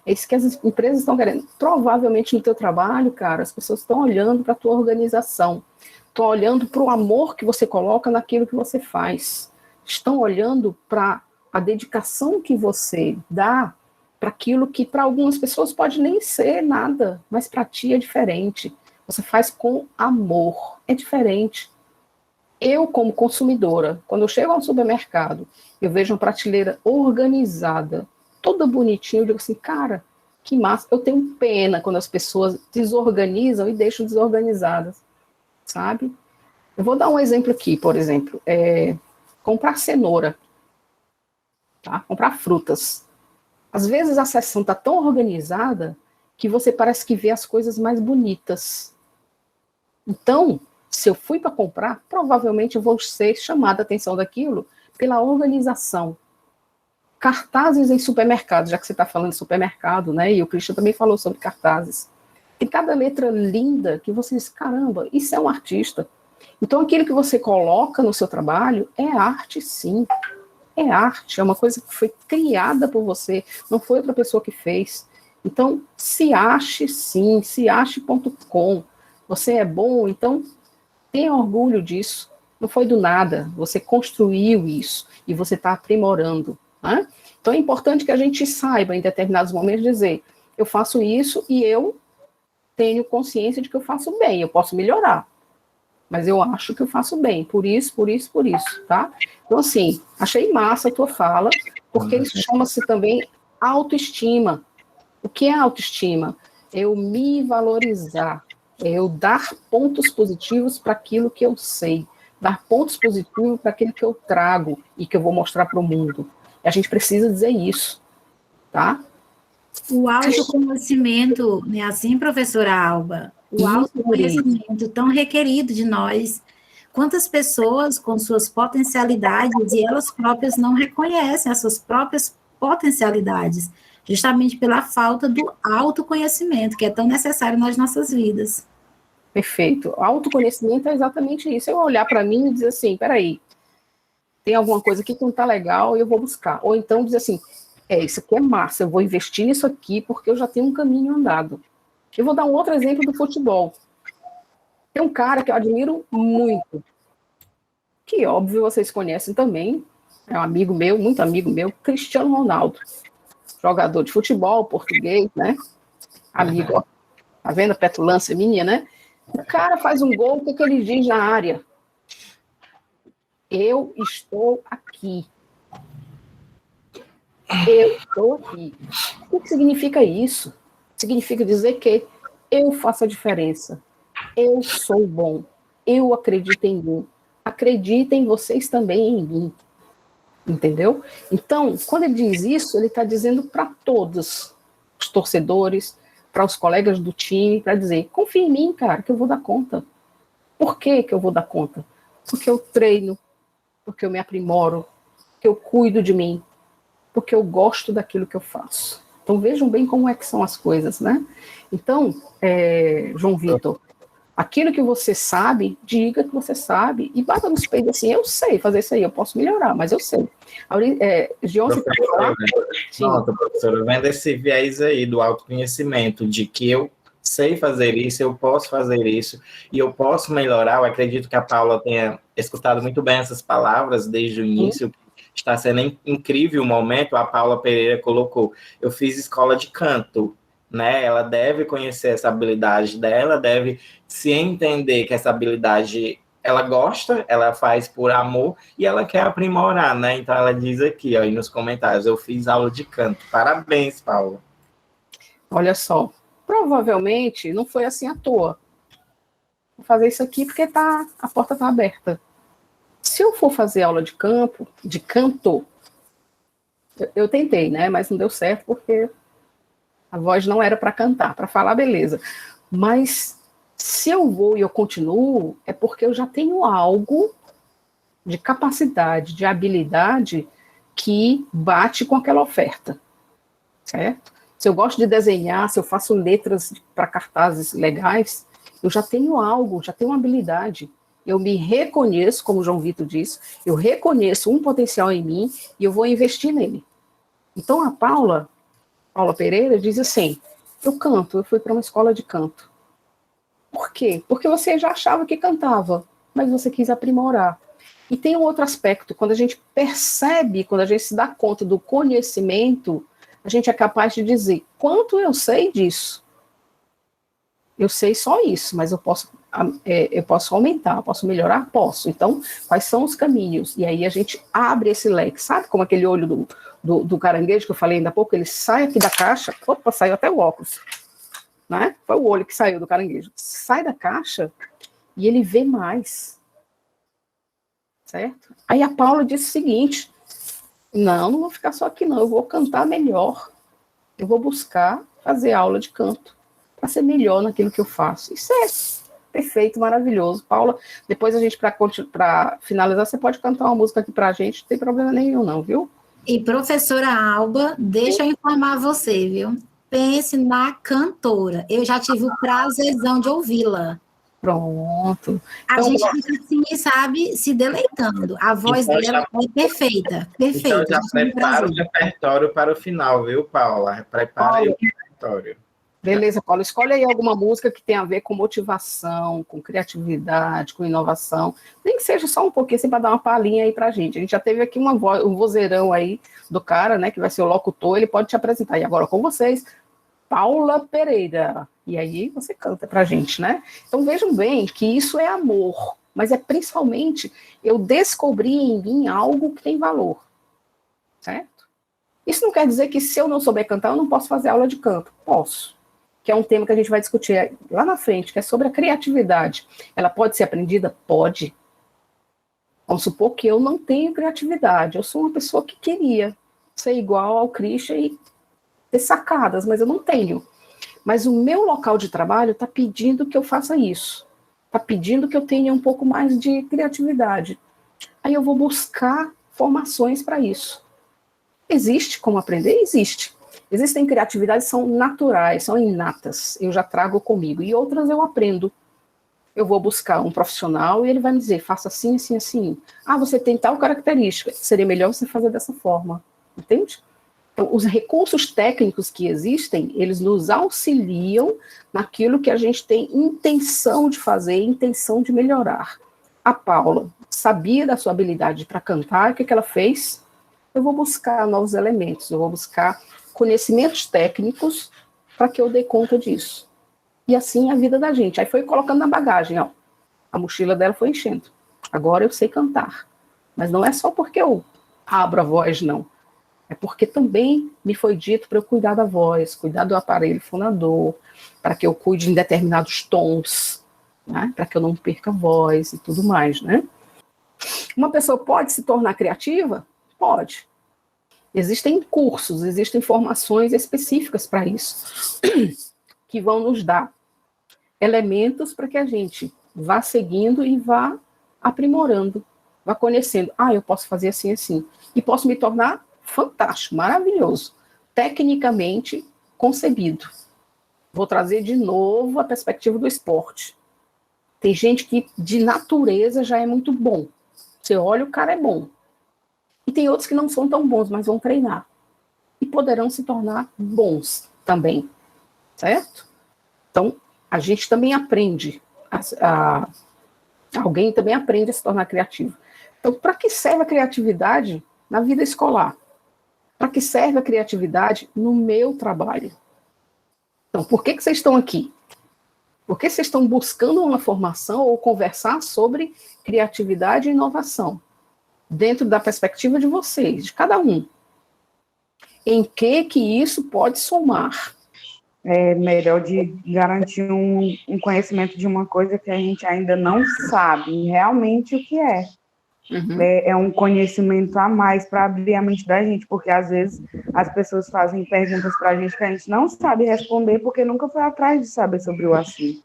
S2: É isso que as empresas estão querendo. Provavelmente no teu trabalho, cara, as pessoas estão olhando para a tua organização, estão olhando para o amor que você coloca naquilo que você faz, estão olhando para a dedicação que você dá para aquilo que para algumas pessoas pode nem ser nada, mas para ti é diferente. Você faz com amor, é diferente. Eu, como consumidora, quando eu chego ao supermercado, eu vejo uma prateleira organizada, toda bonitinha, eu digo assim, cara, que massa. Eu tenho pena quando as pessoas desorganizam e deixam desorganizadas, sabe? Eu vou dar um exemplo aqui, por exemplo, comprar cenoura, tá? Comprar frutas. Às vezes a seção está tão organizada que você parece que vê as coisas mais bonitas. Então, se eu fui para comprar, provavelmente eu vou ser chamada a atenção daquilo pela organização. Cartazes em supermercados, já que você está falando de supermercado, né? E o Christian também falou sobre cartazes. Tem cada letra linda que você diz, caramba, isso é um artista. Então, aquilo que você coloca no seu trabalho é arte, sim. É arte, é uma coisa que foi criada por você, não foi outra pessoa que fez. Então, se ache, sim, se ache.com. Você é bom, então tenha orgulho disso. Não foi do nada, você construiu isso e você está aprimorando. Né? Então, é importante que a gente saiba, em determinados momentos, dizer, eu faço isso e eu tenho consciência de que eu faço bem, eu posso melhorar, mas eu acho que eu faço bem, por isso, tá? Então, assim, achei massa a tua fala, porque isso chama-se também autoestima. O que é autoestima? É eu me valorizar, é eu dar pontos positivos para aquilo que eu sei, dar pontos positivos para aquilo que eu trago e que eu vou mostrar para o mundo. E a gente precisa dizer isso, tá?
S5: O autoconhecimento, não é assim, professora Alba? O autoconhecimento tão requerido de nós. Quantas pessoas com suas potencialidades e elas próprias não reconhecem as suas próprias potencialidades, justamente pela falta do autoconhecimento, que é tão necessário nas nossas vidas.
S2: Perfeito. O autoconhecimento é exatamente isso. Eu olhar para mim e dizer assim, peraí, tem alguma coisa aqui que não está legal e eu vou buscar. Ou então dizer assim, isso aqui é massa, eu vou investir nisso aqui porque eu já tenho um caminho andado. Eu vou dar um outro exemplo do futebol. Tem um cara que eu admiro muito, que óbvio vocês conhecem também, é um amigo meu, muito amigo meu, Cristiano Ronaldo. Jogador de futebol, português, né? Amigo, ó. Tá vendo a petulância minha, né? O cara faz um gol, o que ele diz na área? Eu estou aqui. Eu estou aqui. O que significa isso? Significa dizer que eu faço a diferença. Eu sou bom. Eu acredito em mim. Acreditem vocês também em mim. Entendeu? Então, quando ele diz isso, ele está dizendo para todos os torcedores, para os colegas do time, para dizer, confia em mim, cara, que eu vou dar conta. Por que eu vou dar conta? Porque eu treino, porque eu me aprimoro, porque eu cuido de mim, porque eu gosto daquilo que eu faço. Então, vejam bem como é que são as coisas, né? Então, João Vitor, aquilo que você sabe, diga que você sabe e bata nos peitos assim, eu sei fazer isso aí, eu posso melhorar, mas eu sei. Gionce,
S1: Pronto, professora, vendo esse viés aí do autoconhecimento, de que eu sei fazer isso, eu posso fazer isso, e eu posso melhorar, eu acredito que a Paula tenha escutado muito bem essas palavras desde o início, está sendo incrível o momento, a Paula Pereira colocou, eu fiz escola de canto, né? Ela deve conhecer essa habilidade dela, deve se entender que essa habilidade ela gosta, ela faz por amor e ela quer aprimorar, né? Então ela diz aqui, ó, aí nos comentários, eu fiz aula de canto. Parabéns, Paula.
S2: Olha só, provavelmente não foi assim à toa. Vou fazer isso aqui porque a porta está aberta. Se eu for fazer aula de canto, eu tentei, né? Mas não deu certo porque a voz não era para cantar, para falar, beleza. Mas se eu vou e eu continuo, é porque eu já tenho algo de capacidade, de habilidade que bate com aquela oferta, certo? Se eu gosto de desenhar, se eu faço letras para cartazes legais, eu já tenho algo, já tenho uma habilidade. Eu me reconheço, como o João Vitor disse, eu reconheço um potencial em mim e eu vou investir nele. Então a Paula Pereira diz assim, eu fui para uma escola de canto. Por quê? Porque você já achava que cantava, mas você quis aprimorar. E tem um outro aspecto, quando a gente percebe, quando a gente se dá conta do conhecimento, a gente é capaz de dizer, quanto eu sei disso? Eu sei só isso, mas eu posso aumentar, eu posso melhorar? Posso. Então, quais são os caminhos? E aí a gente abre esse leque, sabe como aquele olho do caranguejo que eu falei ainda há pouco, ele sai aqui da caixa, opa, saiu até o óculos, né? Foi o olho que saiu do caranguejo. Sai da caixa e ele vê mais. certo? Aí a Paula disse o seguinte, não vou ficar só aqui não, eu vou cantar melhor, eu vou buscar fazer aula de canto, para ser melhor naquilo que eu faço. Isso é perfeito, maravilhoso. Paula, depois a gente, para finalizar, você pode cantar uma música aqui para a gente, não tem problema nenhum não, viu?
S5: E professora Alba, deixa eu informar você, viu? Pense na cantora. Eu já tive o prazerzão de ouvi-la.
S2: Pronto.
S5: A gente fica assim, sabe, se deleitando. A voz
S1: Então,
S5: dela é perfeita, perfeita.
S1: Então já prepara o repertório para o final, viu, Paula? Prepara aí o repertório.
S2: Beleza, Paula. Escolhe aí alguma música que tenha a ver com motivação, com criatividade, com inovação. Nem que seja só um pouquinho, assim, para dar uma palhinha aí pra gente. A gente já teve aqui um vozeirão aí do cara, né, que vai ser o locutor, ele pode te apresentar. E agora com vocês, Paula Pereira. E aí você canta pra gente, né? Então vejam bem que isso é amor, mas é principalmente eu descobri em mim algo que tem valor, certo? Isso não quer dizer que se eu não souber cantar, eu não posso fazer aula de canto. Posso. Que é um tema que a gente vai discutir lá na frente, que é sobre a criatividade. Ela pode ser aprendida? Pode. Vamos supor que eu não tenho criatividade, eu sou uma pessoa que queria ser igual ao Christian e ter sacadas, mas eu não tenho. Mas o meu local de trabalho está pedindo que eu faça isso. Está pedindo que eu tenha um pouco mais de criatividade. Aí eu vou buscar formações para isso. Existe como aprender? Existe. Existem criatividades que são naturais, são inatas, eu já trago comigo, e outras eu aprendo. Eu vou buscar um profissional e ele vai me dizer, faça assim, assim, assim. Ah, você tem tal característica, seria melhor você fazer dessa forma, entende? Então, os recursos técnicos que existem, eles nos auxiliam naquilo que a gente tem intenção de fazer, intenção de melhorar. A Paula sabia da sua habilidade para cantar, o que ela fez? Eu vou buscar novos elementos, eu vou buscar conhecimentos técnicos para que eu dê conta disso. E assim a vida da gente. Aí foi colocando na bagagem, ó. A mochila dela foi enchendo. Agora eu sei cantar. Mas não é só porque eu abro a voz, não. É porque também me foi dito para eu cuidar da voz, cuidar do aparelho fonador, para que eu cuide em determinados tons, né? Para que eu não perca a voz e tudo mais, né? Uma pessoa pode se tornar criativa? Pode. Existem cursos, existem formações específicas para isso, que vão nos dar elementos para que a gente vá seguindo e vá aprimorando, vá conhecendo. Ah, eu posso fazer assim, assim. E posso me tornar fantástico, maravilhoso, tecnicamente concebido. Vou trazer de novo a perspectiva do esporte. Tem gente que de natureza já é muito bom. Você olha, o cara é bom. E tem outros que não são tão bons, mas vão treinar. E poderão se tornar bons também. Certo? Então, a gente também aprende. Alguém também aprende a se tornar criativo. Então, para que serve a criatividade na vida escolar? Para que serve a criatividade no meu trabalho? Então, por que vocês estão aqui? Por que vocês estão buscando uma formação ou conversar sobre criatividade e inovação? Dentro da perspectiva de vocês, de cada um. Em que isso pode somar?
S6: É melhor de garantir um conhecimento de uma coisa que a gente ainda não sabe realmente o que é.
S2: Uhum.
S6: É um conhecimento a mais para abrir a mente da gente, porque às vezes as pessoas fazem perguntas para a gente que a gente não sabe responder porque nunca foi atrás de saber sobre o assunto.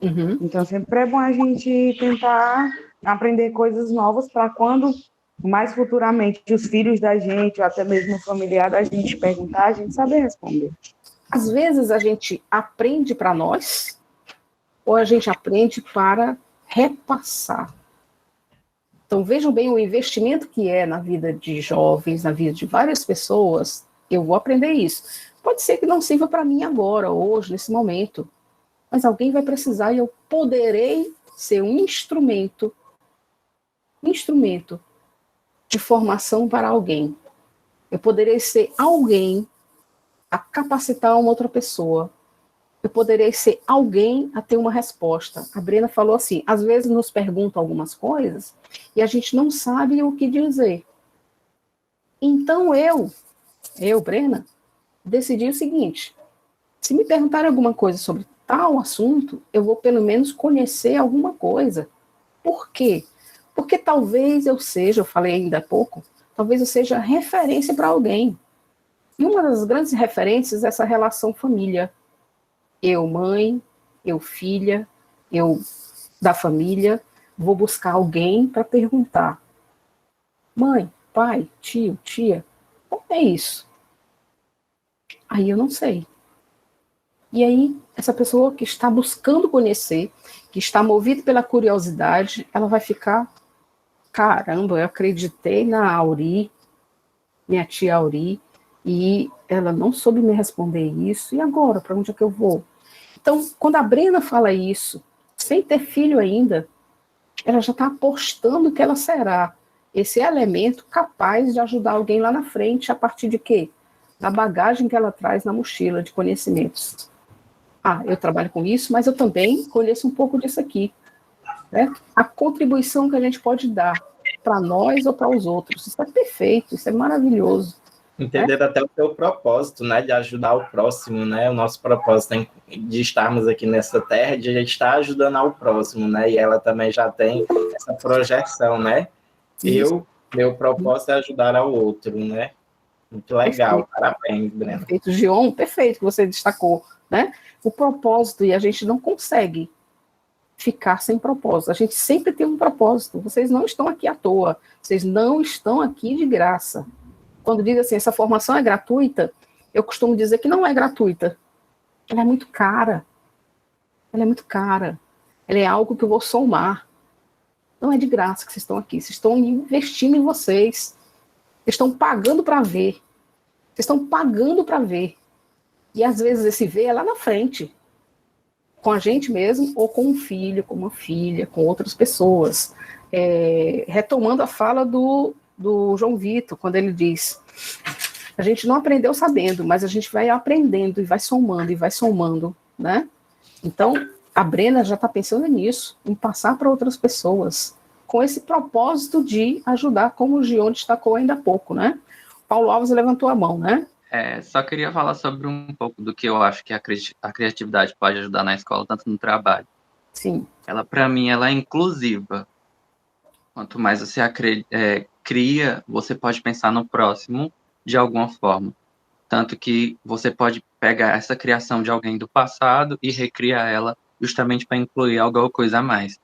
S2: Uhum.
S6: Então sempre é bom a gente tentar aprender coisas novas para quando mais futuramente os filhos da gente, ou até mesmo o familiar da gente perguntar, a gente saber responder.
S2: Às vezes a gente aprende para nós, ou a gente aprende para repassar. Então vejam bem o investimento que é na vida de jovens, na vida de várias pessoas. Eu vou aprender isso. Pode ser que não sirva para mim agora, hoje, nesse momento, mas alguém vai precisar e eu poderei ser um instrumento de formação para alguém. Eu poderei ser alguém a capacitar uma outra pessoa. Eu poderei ser alguém a ter uma resposta. A Brena falou assim, às vezes nos perguntam algumas coisas e a gente não sabe o que dizer. Então eu, Brena, decidi o seguinte, se me perguntarem alguma coisa sobre tal assunto, eu vou pelo menos conhecer alguma coisa. Por quê? Porque talvez eu falei ainda há pouco, talvez eu seja referência para alguém. E uma das grandes referências é essa relação família. Eu, mãe, eu, filha, eu da família, vou buscar alguém para perguntar: mãe, pai, tio, tia, como é isso? Aí eu não sei. E aí, essa pessoa que está buscando conhecer, que está movida pela curiosidade, ela vai ficar: caramba, eu acreditei na Auri, minha tia Auri, e ela não soube me responder isso, e agora, para onde é que eu vou? Então, quando a Brena fala isso, sem ter filho ainda, ela já está apostando que ela será esse elemento capaz de ajudar alguém lá na frente, a partir de quê? Da bagagem que ela traz na mochila de conhecimentos. Eu trabalho com isso, mas eu também conheço um pouco disso aqui. Né? A contribuição que a gente pode dar para nós ou para os outros. Isso é perfeito, isso é maravilhoso.
S1: Entender até o teu propósito, né, de ajudar o próximo, né, o nosso propósito de estarmos aqui nessa terra, de a gente estar ajudando ao próximo, né, e ela também já tem essa projeção, né, meu propósito é ajudar ao outro, né, muito legal, perfeito. Parabéns, Brena.
S2: Perfeito, Gion, perfeito que você destacou, né, o propósito, e a gente não consegue ficar sem propósito, a gente sempre tem um propósito, vocês não estão aqui à toa, vocês não estão aqui de graça. Quando diz assim, essa formação é gratuita, eu costumo dizer que não é gratuita. Ela é muito cara. Ela é muito cara. Ela é algo que eu vou somar. Não é de graça que vocês estão aqui. Vocês estão investindo em vocês. Vocês estão pagando para ver. Vocês estão pagando para ver. E às vezes esse ver é lá na frente. Com a gente mesmo, ou com um filho, com uma filha, com outras pessoas. Retomando a fala do João Vitor, quando ele diz: a gente não aprendeu sabendo, mas a gente vai aprendendo e vai somando, né? Então, a Brena já está pensando nisso, em passar para outras pessoas, com esse propósito de ajudar, como o Gion destacou ainda há pouco, né? Paulo Alves levantou a mão, né?
S7: Só queria falar sobre um pouco do que eu acho que a criatividade pode ajudar na escola, tanto no trabalho.
S2: Sim.
S7: Ela, para mim, ela é inclusiva. Quanto mais você cria, você pode pensar no próximo de alguma forma. Tanto que você pode pegar essa criação de alguém do passado e recriar ela justamente para incluir alguma coisa a mais.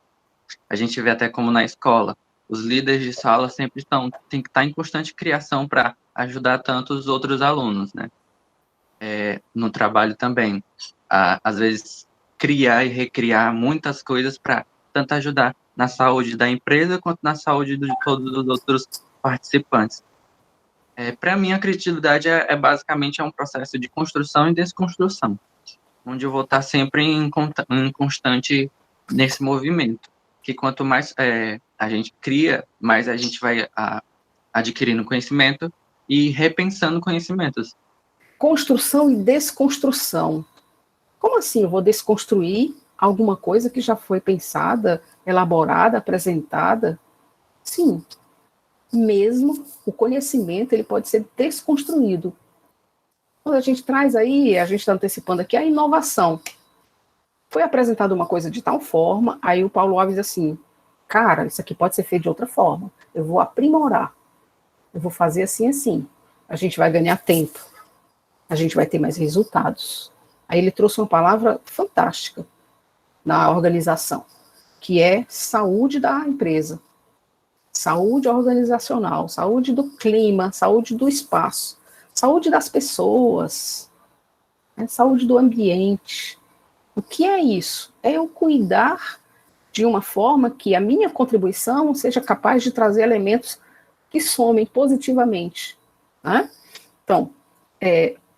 S7: A gente vê até como na escola, os líderes de sala sempre tem que estar em constante criação para ajudar tanto os outros alunos, né? No trabalho também. Às vezes, criar e recriar muitas coisas para tanto ajudar na saúde da empresa quanto na saúde de todos os outros participantes. Para mim, a criatividade basicamente um processo de construção e desconstrução, onde eu vou estar sempre em constante nesse movimento, que quanto mais a gente cria, mais a gente vai adquirindo conhecimento e repensando conhecimentos.
S2: Construção e desconstrução. Como assim eu vou desconstruir alguma coisa que já foi pensada, elaborada, apresentada? Sim. Mesmo o conhecimento, ele pode ser desconstruído. Quando a gente traz aí, a gente está antecipando aqui a inovação. Foi apresentada uma coisa de tal forma, aí o Paulo Alves assim, cara, isso aqui pode ser feito de outra forma. Eu vou aprimorar. Eu vou fazer assim, assim. A gente vai ganhar tempo. A gente vai ter mais resultados. Aí ele trouxe uma palavra fantástica na organização, que é saúde da empresa. Saúde organizacional, saúde do clima, saúde do espaço, saúde das pessoas, né, saúde do ambiente. O que é isso? É eu cuidar de uma forma que a minha contribuição seja capaz de trazer elementos que somem positivamente. Né? Então,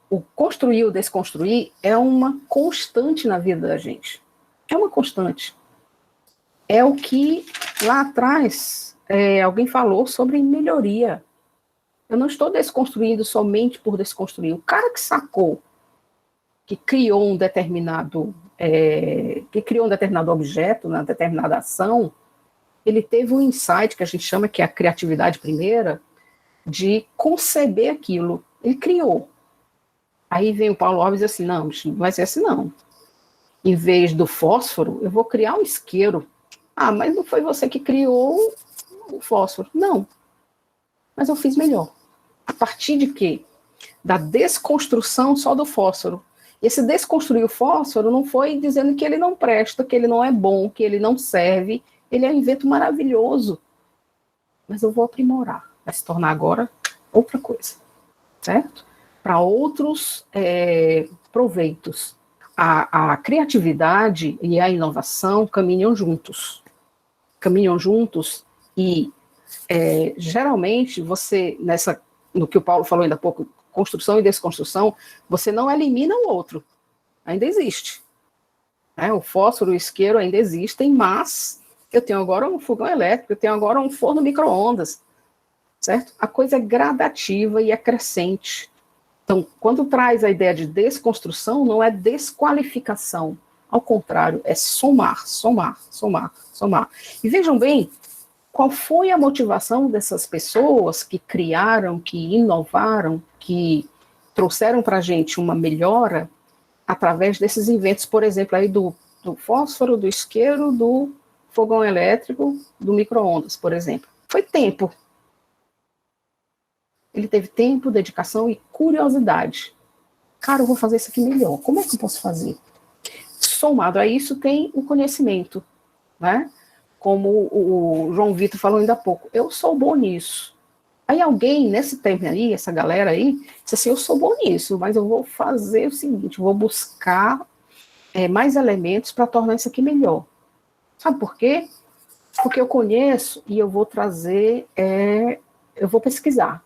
S2: o construir, o desconstruir é uma constante na vida da gente. É uma constante. É o que lá atrás alguém falou sobre melhoria. Eu não estou desconstruindo somente por desconstruir. O cara que sacou, que criou um determinado objeto, uma determinada ação, ele teve um insight, que a gente chama que é a criatividade primeira, de conceber aquilo. Ele criou. Aí vem o Paulo Alves e diz assim, não vai ser assim não. Em vez do fósforo, eu vou criar um isqueiro. Ah, mas não foi você que criou o fósforo. Não. Mas eu fiz melhor. A partir de quê? Da desconstrução só do fósforo. Esse desconstruir o fósforo não foi dizendo que ele não presta, que ele não é bom, que ele não serve. Ele é um invento maravilhoso. Mas eu vou aprimorar. Vai se tornar agora outra coisa. Certo? Para outros proveitos. A criatividade e a inovação caminham juntos. Caminham juntos e, geralmente, você, no que o Paulo falou ainda há pouco, construção e desconstrução, você não elimina o outro. Ainda existe. O fósforo e o isqueiro ainda existem, mas eu tenho agora um fogão elétrico, eu tenho agora um forno micro-ondas. Certo? A coisa é gradativa e é crescente. Então, quando traz a ideia de desconstrução, não é desqualificação. Ao contrário, é somar, somar, somar, somar. E vejam bem, qual foi a motivação dessas pessoas que criaram, que inovaram, que trouxeram para a gente uma melhora através desses inventos, por exemplo, aí do fósforo, do isqueiro, do fogão elétrico, do micro-ondas, por exemplo. Foi tempo. Ele teve tempo, dedicação e curiosidade. Cara, eu vou fazer isso aqui melhor. Como é que eu posso fazer? Somado a isso, tem o conhecimento, né? Como o João Vitor falou ainda há pouco. Eu sou bom nisso. Aí alguém, nesse tempo aí, essa galera aí, disse assim, eu sou bom nisso, mas eu vou fazer o seguinte, vou buscar mais elementos para tornar isso aqui melhor. Sabe por quê? Porque eu conheço e eu vou trazer, eu vou pesquisar.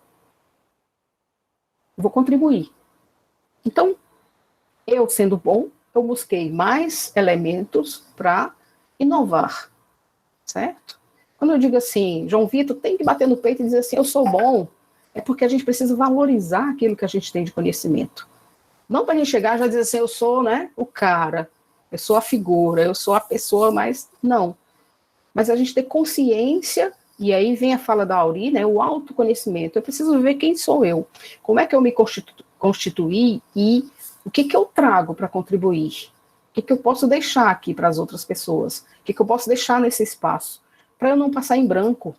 S2: Vou contribuir. Então, eu sendo bom, eu busquei mais elementos para inovar, certo? Quando eu digo assim, João Vitor tem que bater no peito e dizer assim, eu sou bom, é porque a gente precisa valorizar aquilo que a gente tem de conhecimento. Não para a gente chegar e já dizer assim, eu sou, né, o cara, eu sou a figura, eu sou a pessoa, mas não. Mas a gente ter consciência. E aí vem a fala da Auri, né, o autoconhecimento. Eu preciso ver quem sou eu, como é que eu me constituí e o que eu trago para contribuir. O que eu posso deixar aqui para as outras pessoas. O que eu posso deixar nesse espaço, para eu não passar em branco.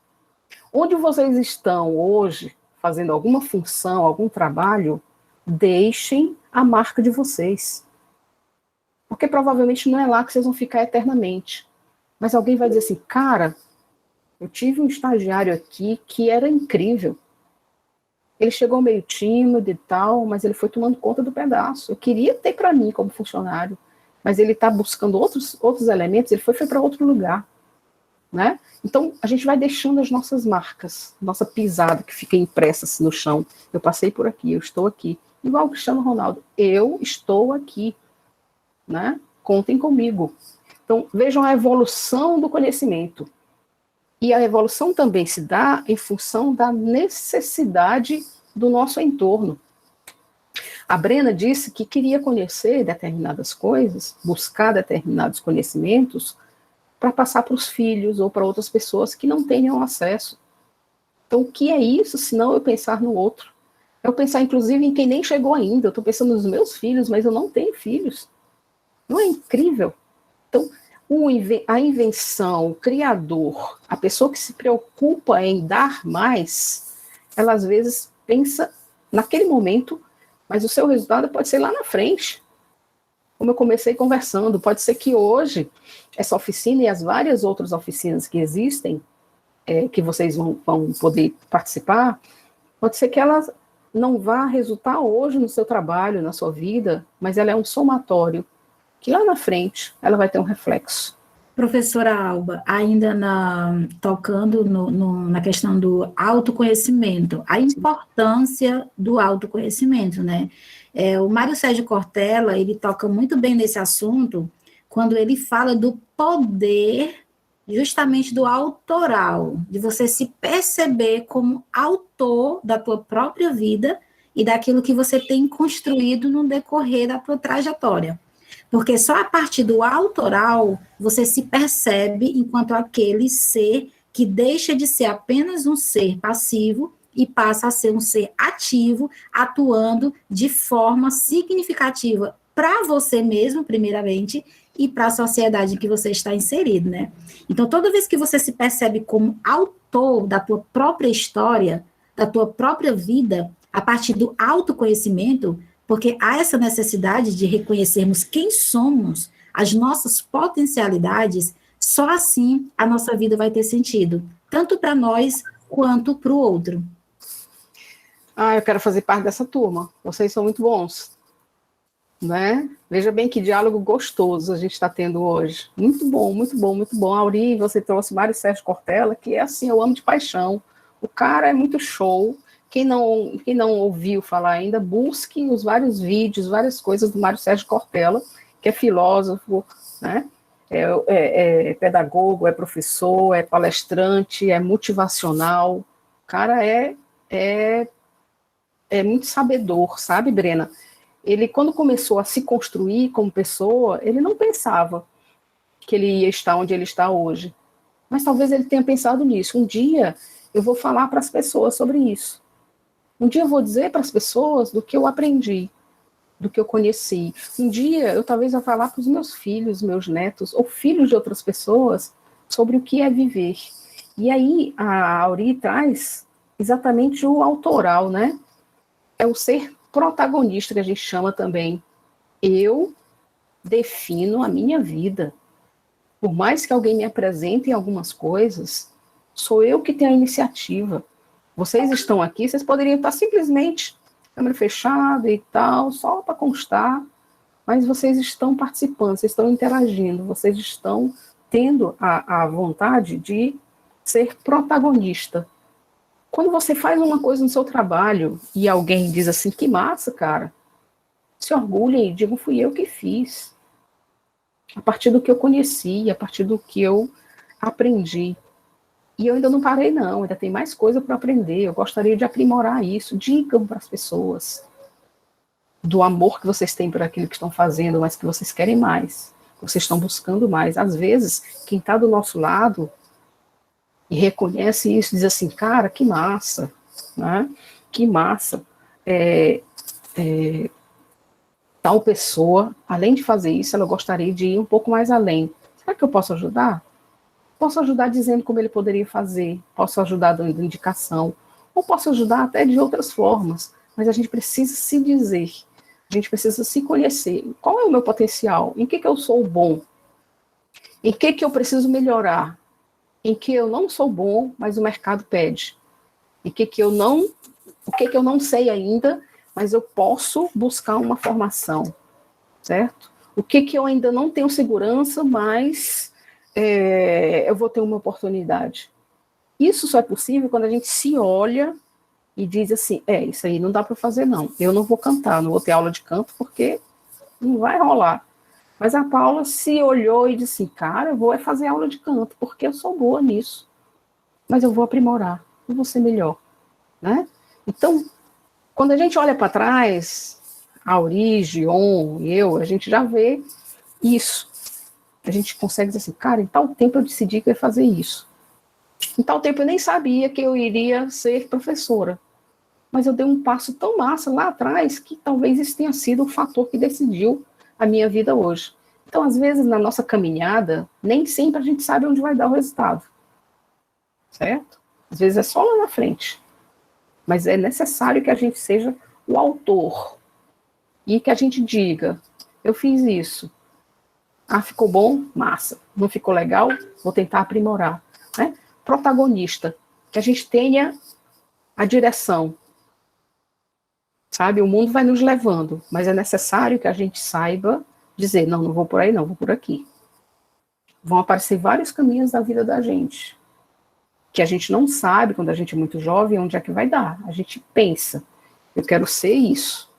S2: Onde vocês estão hoje, fazendo alguma função, algum trabalho, deixem a marca de vocês. Porque provavelmente não é lá que vocês vão ficar eternamente. Mas alguém vai dizer assim, cara, eu tive um estagiário aqui que era incrível. Ele chegou meio tímido e tal, mas ele foi tomando conta do pedaço. Eu queria ter para mim como funcionário, mas ele está buscando outros elementos, ele foi para outro lugar. Né? Então, a gente vai deixando as nossas marcas, nossa pisada que fica impressa assim, no chão. Eu passei por aqui, eu estou aqui. Igual o Cristiano Ronaldo, eu estou aqui. Né? Contem comigo. Então, vejam a evolução do conhecimento. E a evolução também se dá em função da necessidade do nosso entorno. A Brena disse que queria conhecer determinadas coisas, buscar determinados conhecimentos, para passar para os filhos ou para outras pessoas que não tenham acesso. Então, o que é isso, se não eu pensar no outro? Eu pensar, inclusive, em quem nem chegou ainda. Eu estou pensando nos meus filhos, mas eu não tenho filhos. Não é incrível? Então, a invenção, o criador, a pessoa que se preocupa em dar mais, ela às vezes pensa naquele momento, mas o seu resultado pode ser lá na frente. Como eu comecei conversando, pode ser que hoje essa oficina e as várias outras oficinas que existem, que vocês vão poder participar, pode ser que ela não vá resultar hoje no seu trabalho, na sua vida, mas ela é um somatório que lá na frente ela vai ter um reflexo.
S5: Professora Alba, ainda tocando na questão do autoconhecimento, a importância do autoconhecimento, né? O Mário Sérgio Cortella, ele toca muito bem nesse assunto, quando ele fala do poder justamente do autoral, de você se perceber como autor da tua própria vida e daquilo que você tem construído no decorrer da tua trajetória. Porque só a partir do autoral você se percebe enquanto aquele ser que deixa de ser apenas um ser passivo e passa a ser um ser ativo, atuando de forma significativa para você mesmo, primeiramente, e para a sociedade em que você está inserido, né? Então, toda vez que você se percebe como autor da tua própria história, da tua própria vida, a partir do autoconhecimento, porque há essa necessidade de reconhecermos quem somos, as nossas potencialidades, só assim a nossa vida vai ter sentido, tanto para nós quanto para o outro.
S2: Eu quero fazer parte dessa turma. Vocês são muito bons. Né? Veja bem que diálogo gostoso a gente está tendo hoje. Muito bom, muito bom, muito bom. Auri, você trouxe Mário Sérgio Cortella, que é assim, eu amo de paixão. O cara é muito show. Quem não ouviu falar ainda, busque os vários vídeos, várias coisas do Mário Sérgio Cortella, que é filósofo, né? É pedagogo, é professor, é palestrante, é motivacional. O cara é muito sabedor, sabe, Brena? Ele, quando começou a se construir como pessoa, ele não pensava que ele ia estar onde ele está hoje. Mas talvez ele tenha pensado nisso. Um dia eu vou falar para as pessoas sobre isso. Um dia eu vou dizer para as pessoas do que eu aprendi, do que eu conheci. Um dia eu talvez vou falar para os meus filhos, meus netos, ou filhos de outras pessoas, sobre o que é viver. E aí a Auri traz exatamente o autoral, né? É o ser protagonista, que a gente chama também. Eu defino a minha vida. Por mais que alguém me apresente em algumas coisas, sou eu que tenho a iniciativa. Vocês estão aqui, vocês poderiam estar simplesmente câmera fechada e tal, só para constar, mas vocês estão participando, vocês estão interagindo, vocês estão tendo a vontade de ser protagonista. Quando você faz uma coisa no seu trabalho e alguém diz assim, que massa, cara, se orgulhem e digam, fui eu que fiz. A partir do que eu conheci, a partir do que eu aprendi. E eu ainda não parei, não, ainda tem mais coisa para aprender, eu gostaria de aprimorar isso. Digam para as pessoas do amor que vocês têm por aquilo que estão fazendo, mas que vocês querem mais, vocês estão buscando mais. Às vezes, quem está do nosso lado e reconhece isso, diz assim, cara, que massa, né? Que massa. Tal pessoa, além de fazer isso, ela gostaria de ir um pouco mais além. Será que eu posso ajudar? Posso ajudar dizendo como ele poderia fazer, posso ajudar dando indicação, ou posso ajudar até de outras formas, mas a gente precisa se dizer, a gente precisa se conhecer. Qual é o meu potencial? Em que eu sou bom? Em que eu preciso melhorar? Em que eu não sou bom, mas o mercado pede. E o que eu não sei ainda, mas eu posso buscar uma formação, certo? O que eu ainda não tenho segurança, mas eu vou ter uma oportunidade. Isso só é possível quando a gente se olha e diz assim, isso aí não dá para fazer não, eu não vou cantar, não vou ter aula de canto porque não vai rolar. Mas a Paula se olhou e disse assim, cara, eu vou fazer aula de canto, porque eu sou boa nisso. Mas eu vou aprimorar, eu vou ser melhor. Né? Então, quando a gente olha para trás, a origem, a gente já vê isso. A gente consegue dizer assim, cara, em tal tempo eu decidi que eu ia fazer isso. Em tal tempo eu nem sabia que eu iria ser professora. Mas eu dei um passo tão massa lá atrás que talvez isso tenha sido o fator que decidiu a minha vida hoje. Então, às vezes, na nossa caminhada, nem sempre a gente sabe onde vai dar o resultado. Certo? Às vezes é só lá na frente. Mas é necessário que a gente seja o autor. E que a gente diga, eu fiz isso. Ficou bom? Massa. Não ficou legal? Vou tentar aprimorar. Né? Protagonista. Que a gente tenha a direção. Sabe, o mundo vai nos levando, mas é necessário que a gente saiba dizer, não vou por aí não, vou por aqui. Vão aparecer vários caminhos da vida da gente, que a gente não sabe, quando a gente é muito jovem, onde é que vai dar. A gente pensa, eu quero ser isso.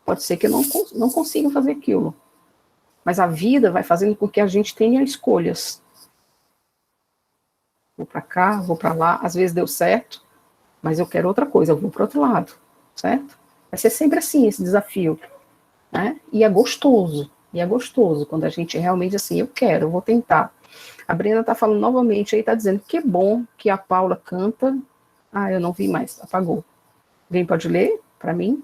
S2: Pode ser que eu não consiga fazer aquilo. Mas a vida vai fazendo com que a gente tenha escolhas. Vou para cá, vou para lá, às vezes deu certo, mas eu quero outra coisa, eu vou para o outro lado, certo? Vai ser sempre assim, esse desafio. Né? E é gostoso quando a gente realmente assim, eu vou tentar. A Brena está falando novamente aí, está dizendo que bom que a Paula canta. Eu não vi mais, apagou. Alguém pode ler para mim?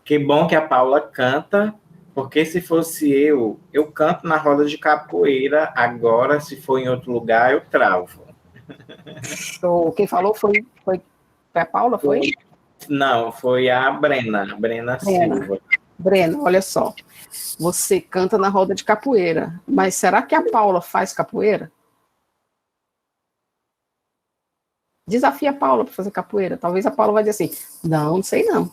S1: Que bom que a Paula canta Porque se fosse eu canto na roda de capoeira, agora, se for em outro lugar, eu travo.
S2: Quem falou foi a Paula, foi?
S1: Não, foi a Brena Silva.
S2: Brena, olha só. Você canta na roda de capoeira, mas será que a Paula faz capoeira? Desafia a Paula para fazer capoeira. Talvez a Paula vai dizer assim, não sei não.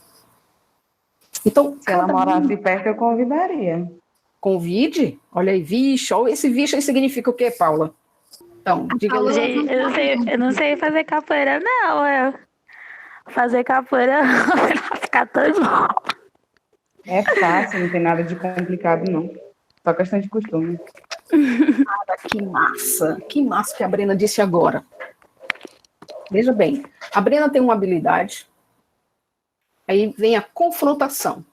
S2: Então,
S6: se ela morasse perto, eu convidaria.
S2: Convide? Olha aí, vixe, esse vixe aí significa o quê, Paula? Então, diga lá.
S8: Gente, eu não sei fazer capoeira, não. Fazer capoeira vai ficar tão mal.
S6: É fácil, não tem nada de complicado, não. Só questão de costume.
S2: Cara, que massa que a Brena disse agora. Veja bem, a Brena tem uma habilidade, aí vem a confrontação.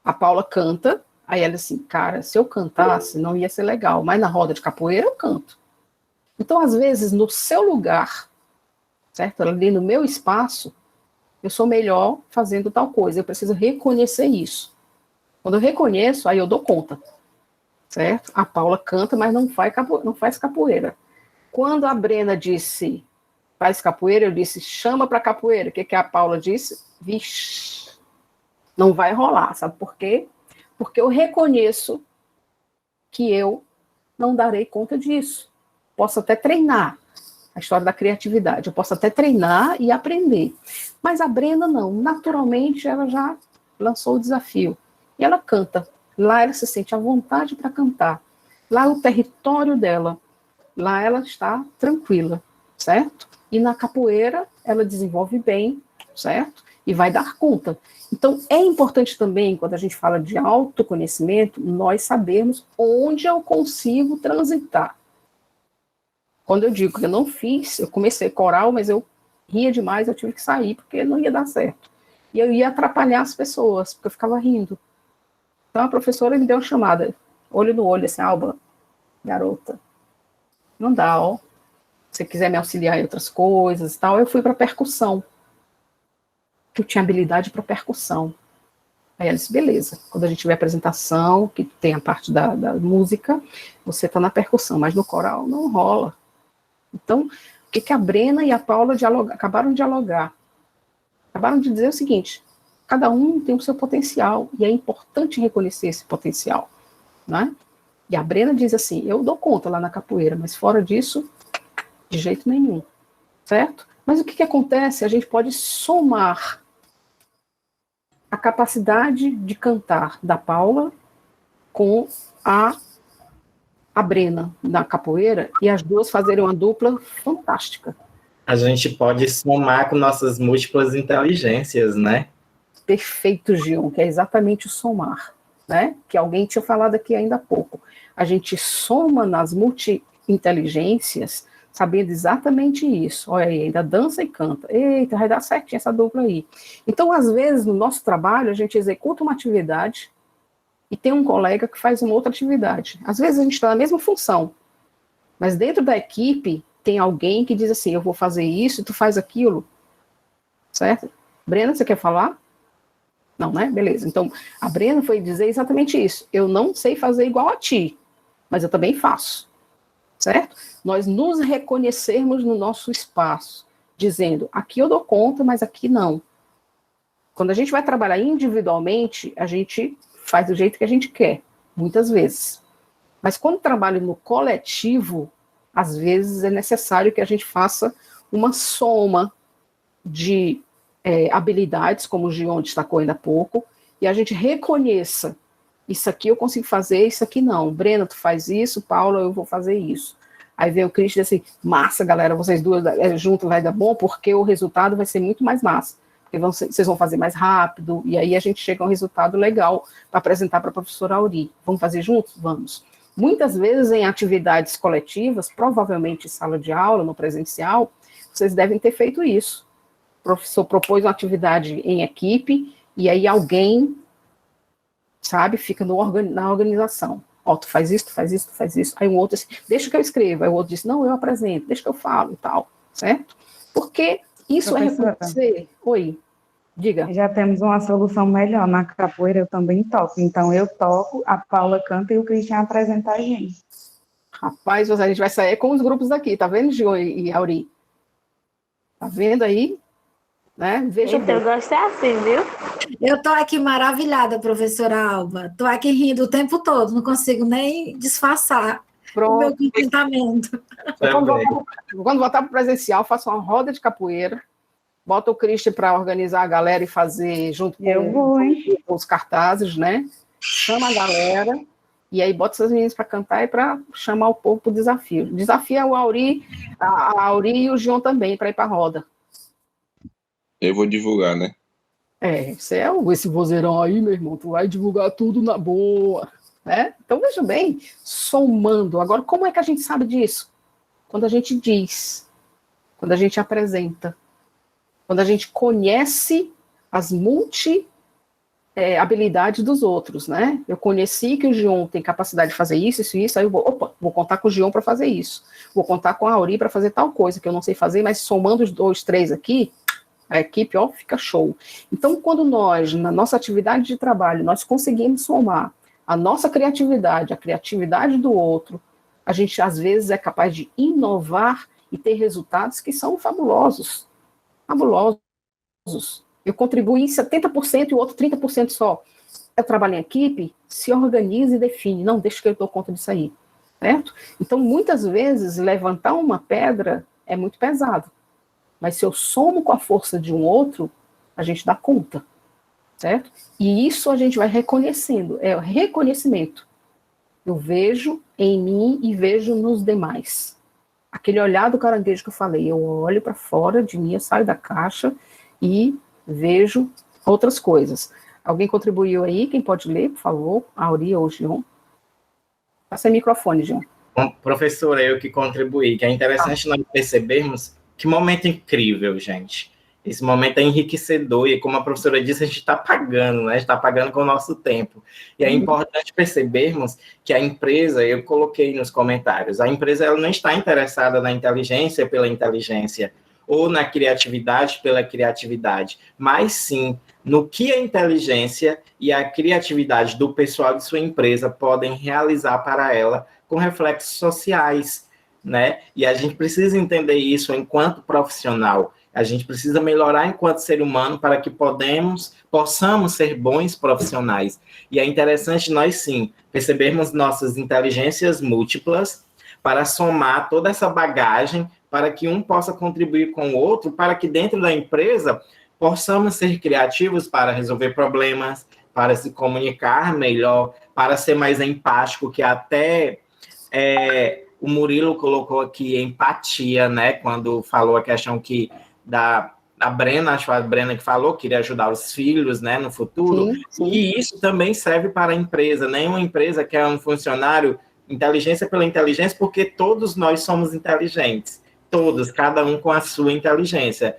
S2: A Paula canta, aí ela assim, cara, se eu cantasse não ia ser legal, mas na roda de capoeira eu canto. Então, às vezes, no seu lugar, certo? Ali no meu espaço, eu sou melhor fazendo tal coisa, eu preciso reconhecer isso. Quando eu reconheço, aí eu dou conta, certo? A Paula canta, mas não faz capoeira. Quando a Brena disse, faz capoeira, eu disse, chama para capoeira. O que a Paula disse? Vixe, não vai rolar, sabe por quê? Porque eu reconheço que eu não darei conta disso. Posso até treinar, a história da criatividade, eu posso até treinar e aprender. Mas a Brena não, naturalmente ela já lançou o desafio. E ela canta, lá ela se sente à vontade para cantar. Lá é o território dela, lá ela está tranquila, certo? E na capoeira ela desenvolve bem, certo? E vai dar conta. Então é importante também, quando a gente fala de autoconhecimento, nós sabermos onde eu consigo transitar. Quando eu digo que eu não fiz, eu comecei coral, mas eu ria demais, eu tive que sair, porque não ia dar certo. E eu ia atrapalhar as pessoas, porque eu ficava rindo. Então a professora me deu uma chamada, olho no olho, assim, Alba, garota, não dá, ó. Se você quiser me auxiliar em outras coisas e tal, eu fui para percussão. Eu tinha habilidade para percussão. Aí ela disse, beleza, quando a gente tiver apresentação, que tem a parte da música, você está na percussão, mas no coral não rola. Então, o que a Brena e a Paula acabaram de dialogar? Acabaram de dizer o seguinte, cada um tem o seu potencial, e é importante reconhecer esse potencial, né? E a Brena diz assim, eu dou conta lá na capoeira, mas fora disso, de jeito nenhum, certo? Mas o que acontece? A gente pode somar a capacidade de cantar da Paula com a Brena na capoeira e as duas fazerem uma dupla fantástica.
S1: A gente pode somar com nossas múltiplas inteligências, né?
S2: Perfeito, Gil, que é exatamente o somar, né? Que alguém tinha falado aqui ainda há pouco. A gente soma nas multi-inteligências, sabendo exatamente isso. Olha aí, ainda dança e canta. Eita, vai dar certinho essa dupla aí. Então, às vezes, no nosso trabalho, a gente executa uma atividade e tem um colega que faz uma outra atividade. Às vezes, a gente está na mesma função, mas dentro da equipe tem alguém que diz assim, eu vou fazer isso e tu faz aquilo. Certo? Brena, você quer falar? Não, né? Beleza. Então, a Brena foi dizer exatamente isso. Eu não sei fazer igual a ti, mas eu também faço. Certo? Nós nos reconhecermos no nosso espaço, dizendo, aqui eu dou conta, mas aqui não. Quando a gente vai trabalhar individualmente, a gente faz do jeito que a gente quer, muitas vezes. Mas quando trabalha no coletivo, às vezes é necessário que a gente faça uma soma de habilidades, como o Gion destacou ainda há pouco, e a gente reconheça, isso aqui eu consigo fazer, isso aqui não. Brena, tu faz isso, Paula, eu vou fazer isso. Aí vem o Cris e diz assim, massa, galera, vocês duas juntos vai dar bom, porque o resultado vai ser muito mais massa. Porque vocês vão fazer mais rápido, e aí a gente chega a um resultado legal para apresentar para a professora Auri. Vamos fazer juntos? Vamos. Muitas vezes em atividades coletivas, provavelmente em sala de aula, no presencial, vocês devem ter feito isso. O professor propôs uma atividade em equipe, e aí alguém, sabe, fica na organização. Ó, tu faz isso, tu faz isso, tu faz isso. Aí um outro disse, deixa que eu escreva. Aí o outro disse, não, eu apresento, deixa que eu falo e tal, certo? Porque isso é reconhecer... Oi. Diga.
S6: Já temos uma solução melhor. Na capoeira eu também toco. Então eu toco, a Paula canta e o Cristian apresenta a gente.
S2: Rapaz, a gente vai sair com os grupos daqui, tá vendo, Gio e Auri? Tá vendo aí? Né? Veja
S8: Então, eu gosto é assim, viu?
S5: Eu tô aqui maravilhada, professora Alba. Tô aqui rindo o tempo todo, não consigo nem disfarçar o meu contentamento.
S2: Quando voltar para o presencial, faço uma roda de capoeira, bota o Cristian para organizar a galera e fazer junto com os cartazes, né? Chama a galera e aí bota essas meninas para cantar e para chamar o povo para o desafio. Desafia o Auri, a Auri e o João também para ir para a roda.
S4: Eu vou divulgar, né?
S2: Esse vozeirão aí, meu irmão, tu vai divulgar tudo na boa, né? Então, veja bem, somando. Agora, como é que a gente sabe disso? Quando a gente diz, quando a gente apresenta, quando a gente conhece as habilidades dos outros, né? Eu conheci que o Gion tem capacidade de fazer isso, aí eu vou contar com o Gion para fazer isso. Vou contar com a Auri para fazer tal coisa que eu não sei fazer, mas somando os 2, 3 aqui, a equipe, fica show. Então, quando nós, na nossa atividade de trabalho, nós conseguimos somar a nossa criatividade, a criatividade do outro, a gente, às vezes, é capaz de inovar e ter resultados que são fabulosos. Fabulosos. Eu contribuí em 70% e o outro 30% só. Eu trabalho em equipe, se organiza e define. Não, deixa que eu dou conta disso aí. Certo? Então, muitas vezes, levantar uma pedra é muito pesado. Mas se eu somo com a força de um outro, a gente dá conta, certo? E isso a gente vai reconhecendo, é o reconhecimento. Eu vejo em mim e vejo nos demais. Aquele olhar do caranguejo que eu falei, eu olho para fora de mim, eu saio da caixa e vejo outras coisas. Alguém contribuiu aí? Quem pode ler, por favor? A Auri ou o Gion? Passa o microfone, Gion.
S1: Bom, professora, eu que contribuí, que é interessante nós percebermos que momento incrível, gente. Esse momento é enriquecedor e, como a professora disse, a gente está pagando, né? A gente está pagando com o nosso tempo. E é importante percebermos que a empresa, eu coloquei nos comentários, a empresa ela não está interessada na inteligência pela inteligência ou na criatividade pela criatividade, mas sim no que a inteligência e a criatividade do pessoal de sua empresa podem realizar para ela com reflexos sociais, né? E a gente precisa entender isso enquanto profissional. A gente precisa melhorar enquanto ser humano para que possamos ser bons profissionais. E é interessante nós, sim, percebermos nossas inteligências múltiplas para somar toda essa bagagem para que um possa contribuir com o outro, para que dentro da empresa possamos ser criativos para resolver problemas, para se comunicar melhor, para ser mais empático, que até... o Murilo colocou aqui empatia, né? Quando falou a questão que da Brena, acho que foi a Brena que falou, que queria ajudar os filhos, né, no futuro. Sim, sim. E isso também serve para a empresa. Nenhuma empresa quer um funcionário inteligência pela inteligência, porque todos nós somos inteligentes. Todos, cada um com a sua inteligência.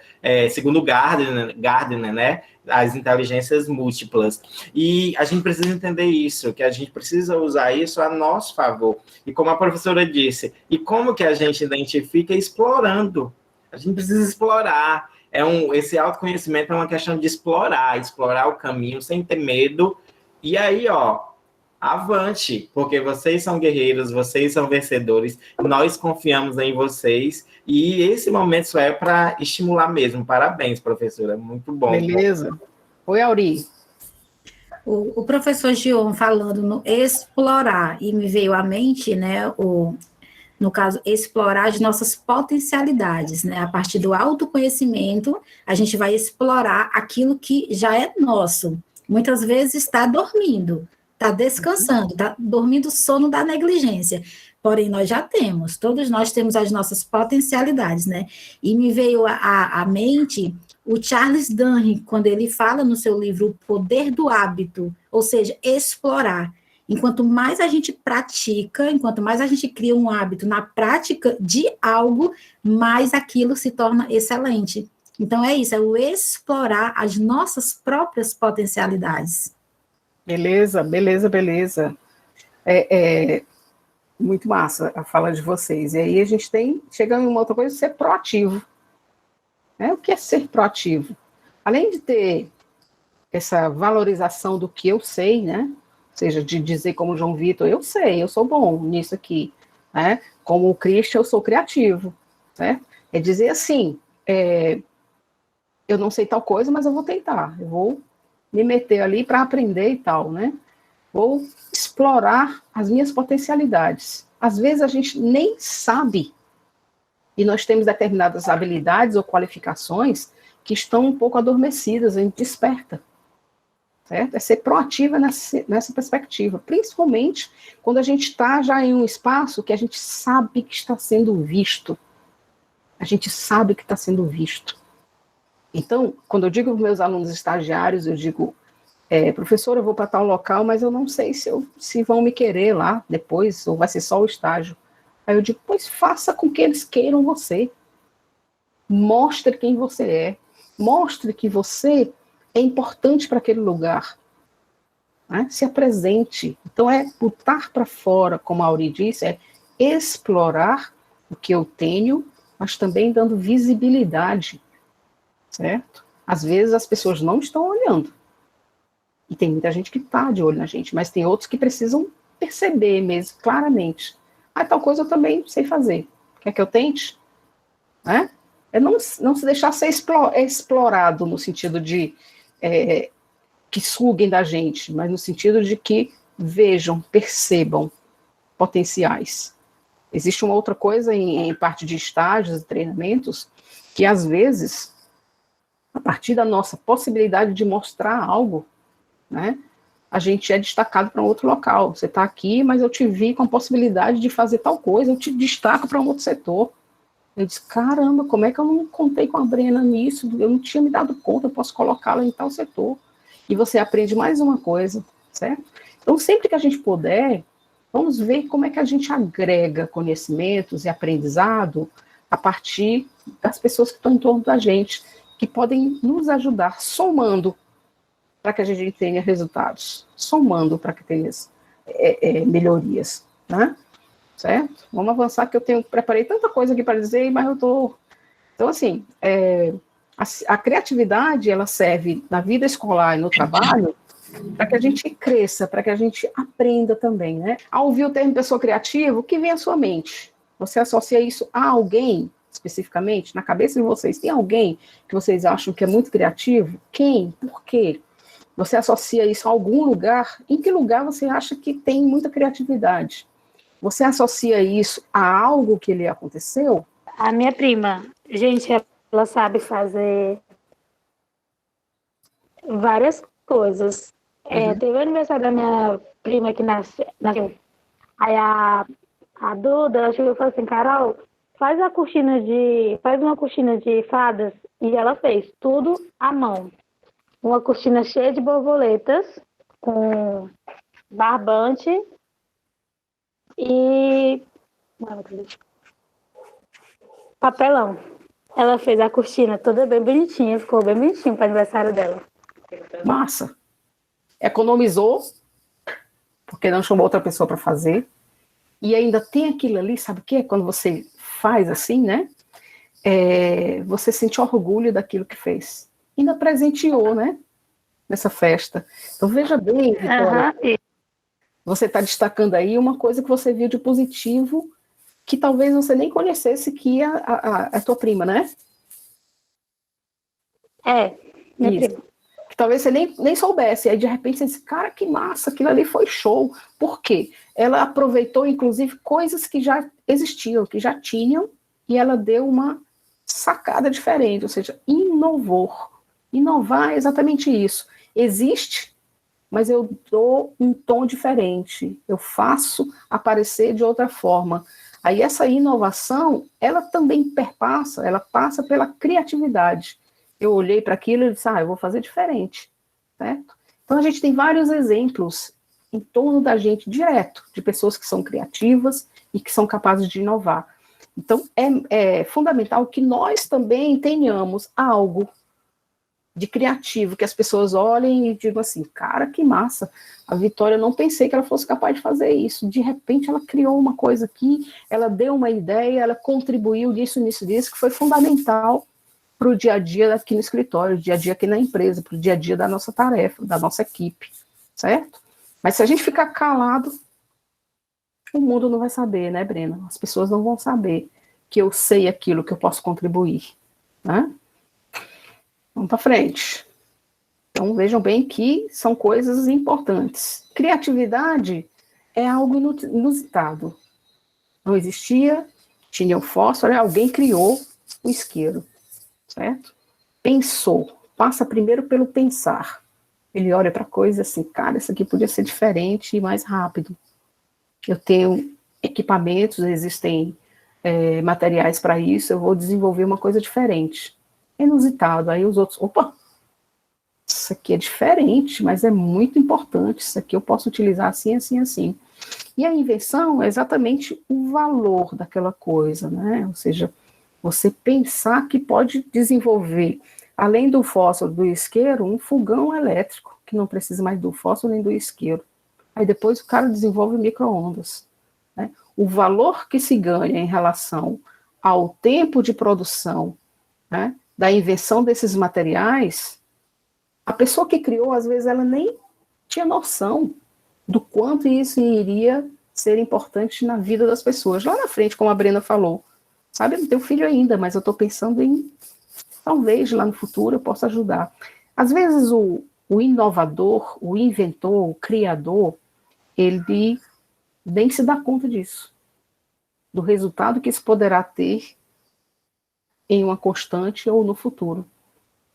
S1: Segundo Gardner, né? As inteligências múltiplas. E a gente precisa entender isso, que a gente precisa usar isso a nosso favor. E como a professora disse, e como que a gente identifica? Explorando. A gente precisa explorar. Esse autoconhecimento é uma questão de explorar o caminho sem ter medo. E aí, avante, porque vocês são guerreiros, vocês são vencedores, nós confiamos em vocês, e esse momento só é para estimular mesmo. Parabéns, professora, muito bom.
S2: Beleza. Oi, Auri.
S5: O professor Gion falando no explorar, e me veio à mente, né, no caso, explorar as nossas potencialidades, né, a partir do autoconhecimento, a gente vai explorar aquilo que já é nosso, muitas vezes está dormindo, está descansando, está dormindo o sono da negligência. Porém, nós já temos, todos nós temos as nossas potencialidades, né? E me veio à mente o Charles Duhigg, quando ele fala no seu livro O Poder do Hábito, ou seja, explorar. Enquanto mais a gente pratica, enquanto mais a gente cria um hábito na prática de algo, mais aquilo se torna excelente. Então, é isso, é o explorar as nossas próprias potencialidades.
S2: Beleza. Muito massa a fala de vocês. E aí a gente chegando em uma outra coisa, ser proativo. O que é ser proativo? além de ter essa valorização do que eu sei, né? Ou seja, de dizer como João Vitor, eu sei, eu sou bom nisso aqui, né? Como o Christian, eu sou criativo, certo? É dizer assim, eu não sei tal coisa, mas eu vou tentar, eu vou me meter ali para aprender e tal, né? Vou explorar as minhas potencialidades. Às vezes a gente nem sabe, e nós temos determinadas habilidades ou qualificações que estão um pouco adormecidas, a gente desperta. Certo? É ser proativa nessa perspectiva, principalmente quando a gente está já em um espaço que a gente sabe que está sendo visto. A gente sabe que está sendo visto. Então, quando eu digo para os meus alunos estagiários, eu digo, professor, eu vou para tal local, mas eu não sei se vão me querer lá depois, ou vai ser só o estágio. Aí eu digo, pois faça com que eles queiram você. Mostre quem você é. Mostre que você é importante para aquele lugar. Né? Se apresente. Então, botar para fora, como a Auri disse, é explorar o que eu tenho, mas também dando visibilidade. Certo? Às vezes as pessoas não estão olhando. E tem muita gente que está de olho na gente, mas tem outros que precisam perceber mesmo, claramente. Tal coisa eu também sei fazer. Quer que eu tente? Né? É não se deixar ser explorado no sentido de que suguem da gente, mas no sentido de que vejam, percebam potenciais. Existe uma outra coisa em parte de estágios e treinamentos, que às vezes, a partir da nossa possibilidade de mostrar algo, né, a gente é destacado para um outro local. Você está aqui, mas eu te vi com a possibilidade de fazer tal coisa, eu te destaco para um outro setor. Eu disse, caramba, como é que eu não contei com a Brena nisso? Eu não tinha me dado conta, eu posso colocá-la em tal setor. E você aprende mais uma coisa, certo? Então, sempre que a gente puder, vamos ver como é que a gente agrega conhecimentos e aprendizado a partir das pessoas que estão em torno da gente, que podem nos ajudar, somando para que a gente tenha resultados, somando para que tenha melhorias, né? Certo? Vamos avançar, que eu preparei tanta coisa aqui para dizer, mas eu estou... Então, assim, a criatividade, ela serve na vida escolar e no trabalho para que a gente cresça, para que a gente aprenda também, né? Ao ouvir o termo pessoa criativa, o que vem à sua mente? Você associa isso a alguém, especificamente? Na cabeça de vocês, tem alguém que vocês acham que é muito criativo? Quem? Por quê? Você associa isso a algum lugar? Em que lugar você acha que tem muita criatividade? Você associa isso a algo que lhe aconteceu?
S8: A minha prima, gente, ela sabe fazer várias coisas. Teve o aniversário da minha prima que nasceu. Aí a Duda, ela chegou e falou assim, Carol, faz uma cortina de fadas. E ela fez tudo à mão. Uma cortina cheia de borboletas, com barbante e papelão. Ela fez a cortina toda bem bonitinha, ficou bem bonitinho para o aniversário dela.
S2: Massa. Economizou, porque não chamou outra pessoa para fazer. E ainda tem aquilo ali, sabe o que? Quando você faz assim, né? Você sente orgulho daquilo que fez. Ainda presenteou, né? Nessa festa. Então, veja bem, Vitória, você está destacando aí uma coisa que você viu de positivo, que talvez você nem conhecesse, que é a tua prima, né?
S8: Minha prima.
S2: Que talvez você nem soubesse. Aí, de repente, você disse, cara, que massa, aquilo ali foi show. Por quê? Ela aproveitou, inclusive, coisas que já existiam, que já tinham, e ela deu uma sacada diferente, ou seja, inovou. Inovar é exatamente isso. Existe, mas eu dou um tom diferente. Eu faço aparecer de outra forma. Aí essa inovação, ela também ela passa pela criatividade. Eu olhei para aquilo e disse, eu vou fazer diferente. Certo? Então a gente tem vários exemplos em torno da gente, direto, de pessoas que são criativas e que são capazes de inovar. Então é fundamental que nós também tenhamos algo de criativo, que as pessoas olhem e digam assim, cara, que massa, a Vitória, eu não pensei que ela fosse capaz de fazer isso, de repente ela criou uma coisa aqui, ela deu uma ideia, ela contribuiu disso, que foi fundamental para o dia a dia aqui no escritório, dia a dia aqui na empresa, para o dia a dia da nossa tarefa, da nossa equipe, certo? Mas se a gente ficar calado, o mundo não vai saber, né, Brena? As pessoas não vão saber que eu sei aquilo, que eu posso contribuir, né? Vamos para frente. Então, vejam bem que são coisas importantes. Criatividade é algo inusitado. Não existia, tinha o fósforo, alguém criou o isqueiro, certo? Pensou, passa primeiro pelo pensar. Ele olha para a coisa assim, cara, isso aqui podia ser diferente e mais rápido. Eu tenho equipamentos, existem materiais para isso, eu vou desenvolver uma coisa diferente. Inusitado. Aí os outros, opa, isso aqui é diferente, mas é muito importante, isso aqui eu posso utilizar assim, assim, assim. E a invenção é exatamente o valor daquela coisa, né? Ou seja, você pensar que pode desenvolver, além do fósforo, do isqueiro, um fogão elétrico, que não precisa mais do fósforo nem do isqueiro. Aí depois o cara desenvolve micro-ondas, né? O valor que se ganha em relação ao tempo de produção, né, da invenção desses materiais, a pessoa que criou, às vezes, ela nem tinha noção do quanto isso iria ser importante na vida das pessoas. Lá na frente, como a Brena falou, sabe, eu não tenho filho ainda, mas eu estou pensando em, talvez, lá no futuro eu possa ajudar. Às vezes, o inovador, o inventor, o criador, ele nem se dá conta disso, do resultado que isso poderá ter em uma constante ou no futuro.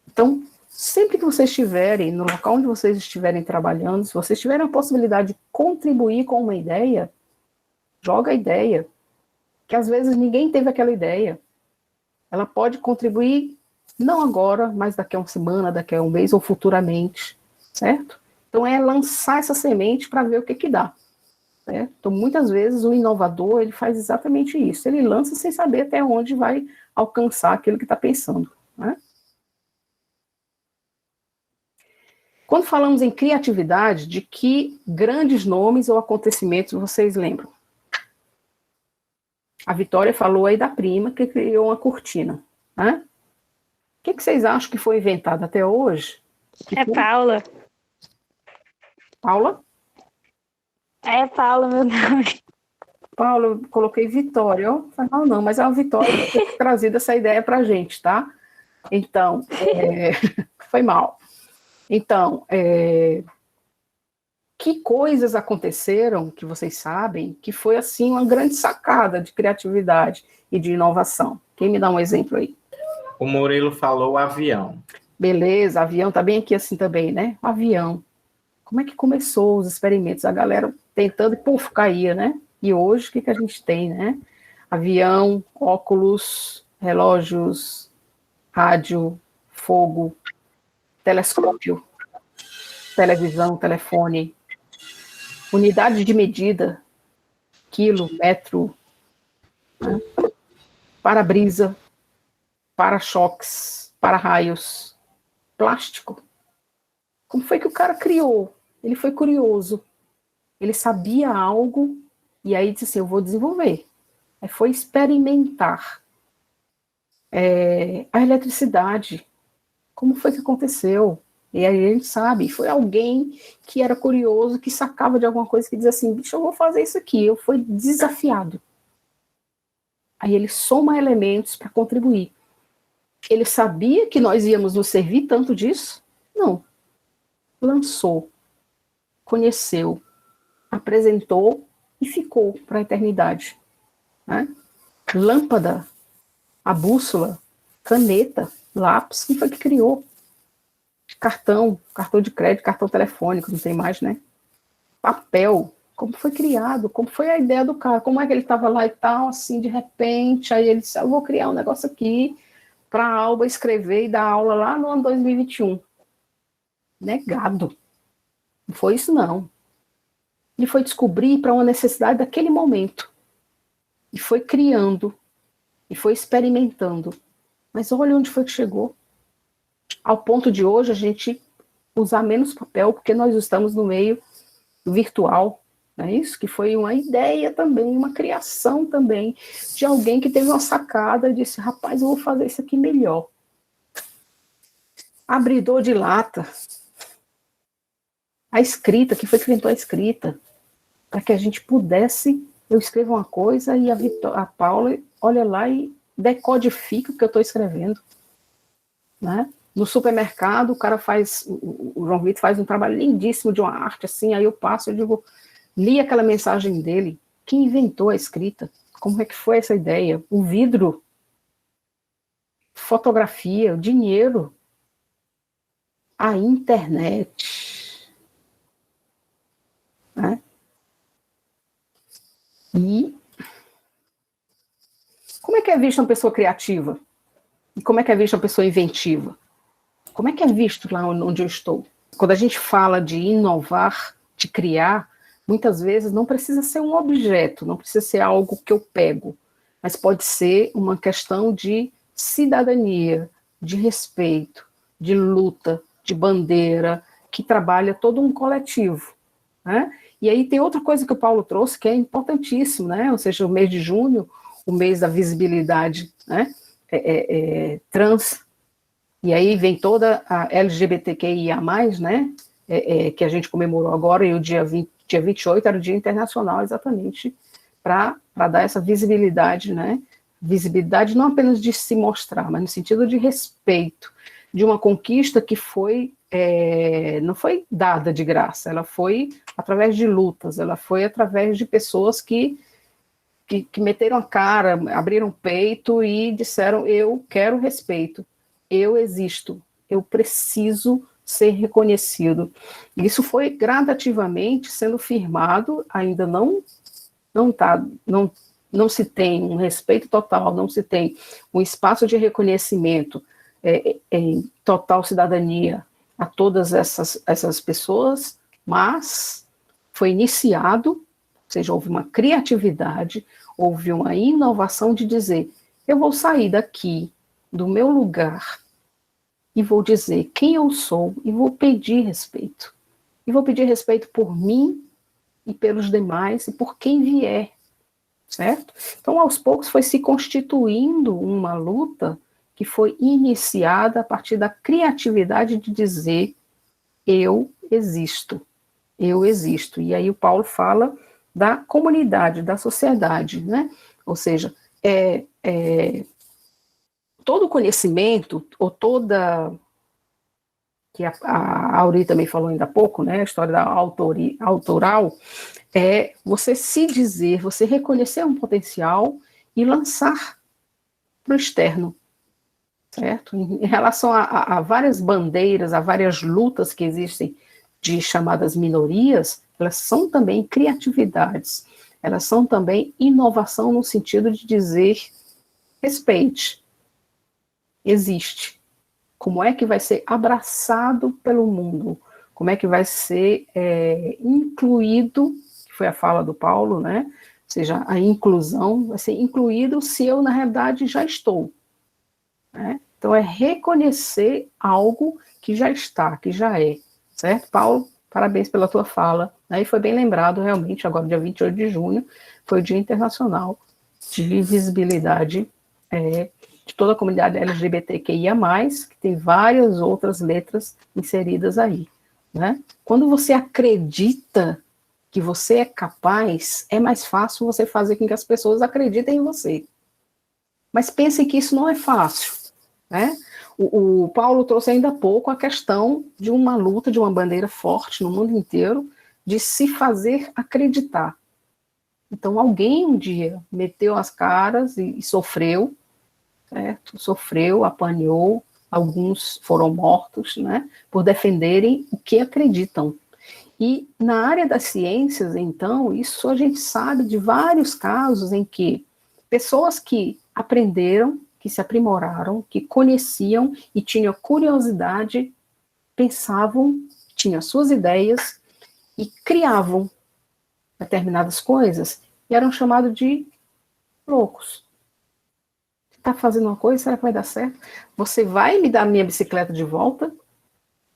S2: Então, sempre que vocês estiverem, no local onde vocês estiverem trabalhando, se vocês tiverem a possibilidade de contribuir com uma ideia, joga a ideia, que às vezes ninguém teve aquela ideia. Ela pode contribuir, não agora, mas daqui a uma semana, daqui a um mês ou futuramente, certo? Então, é lançar essa semente para ver o que dá. Certo? Então, muitas vezes, o inovador, ele faz exatamente isso. Ele lança sem saber até onde vai alcançar aquilo que está pensando, né? Quando falamos em criatividade, de que grandes nomes ou acontecimentos vocês lembram? A Vitória falou aí da prima que criou uma cortina, né? O que vocês acham que foi inventado até hoje?
S8: É Paula.
S2: Paula?
S8: É Paula, meu nome.
S2: Paula, eu coloquei Vitória. Eu falei, não, mas é uma Vitória que tem trazido essa ideia para a gente, tá? Então, foi mal. Então, que coisas aconteceram, que vocês sabem, que foi, assim, uma grande sacada de criatividade e de inovação? Quem me dá um exemplo aí?
S1: O Murilo falou o avião.
S2: Beleza, avião tá bem aqui assim também, né? O avião. Como é que começou os experimentos? A galera tentando e, puf, caía, né? E hoje, o que a gente tem, né? Avião, óculos, relógios, rádio, fogo, telescópio, televisão, telefone, unidade de medida, quilo, metro, né? Para-brisa, para-choques, para-raios, plástico. Como foi que o cara criou? Ele foi curioso. Ele sabia algo e aí disse assim, eu vou desenvolver. Aí foi experimentar. A eletricidade. Como foi que aconteceu? E aí a gente sabe, foi alguém que era curioso, que sacava de alguma coisa, que dizia assim, bicho, eu vou fazer isso aqui. Eu fui desafiado. Aí ele soma elementos para contribuir. Ele sabia que nós íamos nos servir tanto disso? Não. Lançou, conheceu, apresentou e ficou para a eternidade, né? Lâmpada, a bússola, caneta, lápis, quem foi que criou? Cartão de crédito, cartão telefônico, não tem mais, né? Papel, como foi criado, como foi a ideia do cara, como é que ele estava lá e tal, assim, de repente, aí ele disse, eu vou criar um negócio aqui para a Alba escrever e dar aula lá no ano 2021. Negado. Não foi isso, não. Ele foi descobrir para uma necessidade daquele momento. E foi criando. E foi experimentando. Mas olha onde foi que chegou. Ao ponto de hoje a gente usar menos papel, porque nós estamos no meio virtual. Não é isso? Que foi uma ideia também, uma criação também, de alguém que teve uma sacada e disse, rapaz, eu vou fazer isso aqui melhor. abridor de lata, a escrita, que foi que inventou a escrita, para que a gente pudesse, eu escrevo uma coisa e a Paula olha lá e decodifica o que eu estou escrevendo, né? No supermercado, o cara faz, o João Vitor faz um trabalho lindíssimo de uma arte, assim, aí eu passo, eu digo, li aquela mensagem dele, quem inventou a escrita? Como é que foi essa ideia? O vidro, fotografia, o dinheiro, a internet, né? E como é que é vista uma pessoa criativa? E como é que é vista uma pessoa inventiva? Como é que é visto lá onde eu estou? Quando a gente fala de inovar, de criar, muitas vezes não precisa ser um objeto, não precisa ser algo que eu pego, mas pode ser uma questão de cidadania, de respeito, de luta, de bandeira, que trabalha todo um coletivo, né? E aí tem outra coisa que o Paulo trouxe que é importantíssimo, né? Ou seja, o mês de junho, o mês da visibilidade, né? Trans, e aí vem toda a LGBTQIA+, né? Que a gente comemorou agora, e o dia 28 era o Dia Internacional, exatamente, para dar essa visibilidade, né? Visibilidade não apenas de se mostrar, mas no sentido de respeito, de uma conquista que não foi dada de graça, ela foi através de lutas, ela foi através de pessoas que meteram a cara, abriram o peito e disseram, eu quero respeito, eu existo, eu preciso ser reconhecido. Isso foi gradativamente sendo firmado, ainda não se tem um respeito total, não se tem um espaço de reconhecimento em total cidadania a todas essas pessoas, mas foi iniciado, ou seja, houve uma criatividade, houve uma inovação de dizer, eu vou sair daqui, do meu lugar, e vou dizer quem eu sou, e vou pedir respeito. E vou pedir respeito por mim, e pelos demais, e por quem vier, certo? Então, aos poucos, foi se constituindo uma luta que foi iniciada a partir da criatividade de dizer, eu existo, eu existo. E aí o Paulo fala da comunidade, da sociedade, né? Ou seja, todo conhecimento, ou toda, que a Auri também falou ainda há pouco, né, a história da autoral, é você se dizer, você reconhecer um potencial e lançar para o externo, certo? Em relação a várias bandeiras, a várias lutas que existem de chamadas minorias, elas são também criatividades, elas são também inovação no sentido de dizer, respeite, existe. Como é que vai ser abraçado pelo mundo? Como é que vai ser incluído, que foi a fala do Paulo, né? Ou seja, a inclusão vai ser incluído se eu, na realidade, já estou. Né? Então, é reconhecer algo que já está, que já é. Certo, Paulo? Parabéns pela tua fala. Né? E foi bem lembrado, realmente, agora, dia 28 de junho, foi o Dia Internacional de Visibilidade de toda a comunidade LGBTQIA+, que tem várias outras letras inseridas aí, né? Quando você acredita que você é capaz, é mais fácil você fazer com que as pessoas acreditem em você. Mas pensem que isso não é fácil, né? O Paulo trouxe ainda há pouco a questão de uma luta, de uma bandeira forte no mundo inteiro, de se fazer acreditar. Então, alguém um dia meteu as caras e sofreu, certo? Sofreu, apanhou, alguns foram mortos, né, por defenderem o que acreditam. E na área das ciências, então, isso a gente sabe de vários casos em que pessoas que aprenderam, que se aprimoraram, que conheciam e tinham curiosidade, pensavam, tinham suas ideias e criavam determinadas coisas e eram chamados de loucos. Está fazendo uma coisa, será que vai dar certo? Você vai me dar minha bicicleta de volta?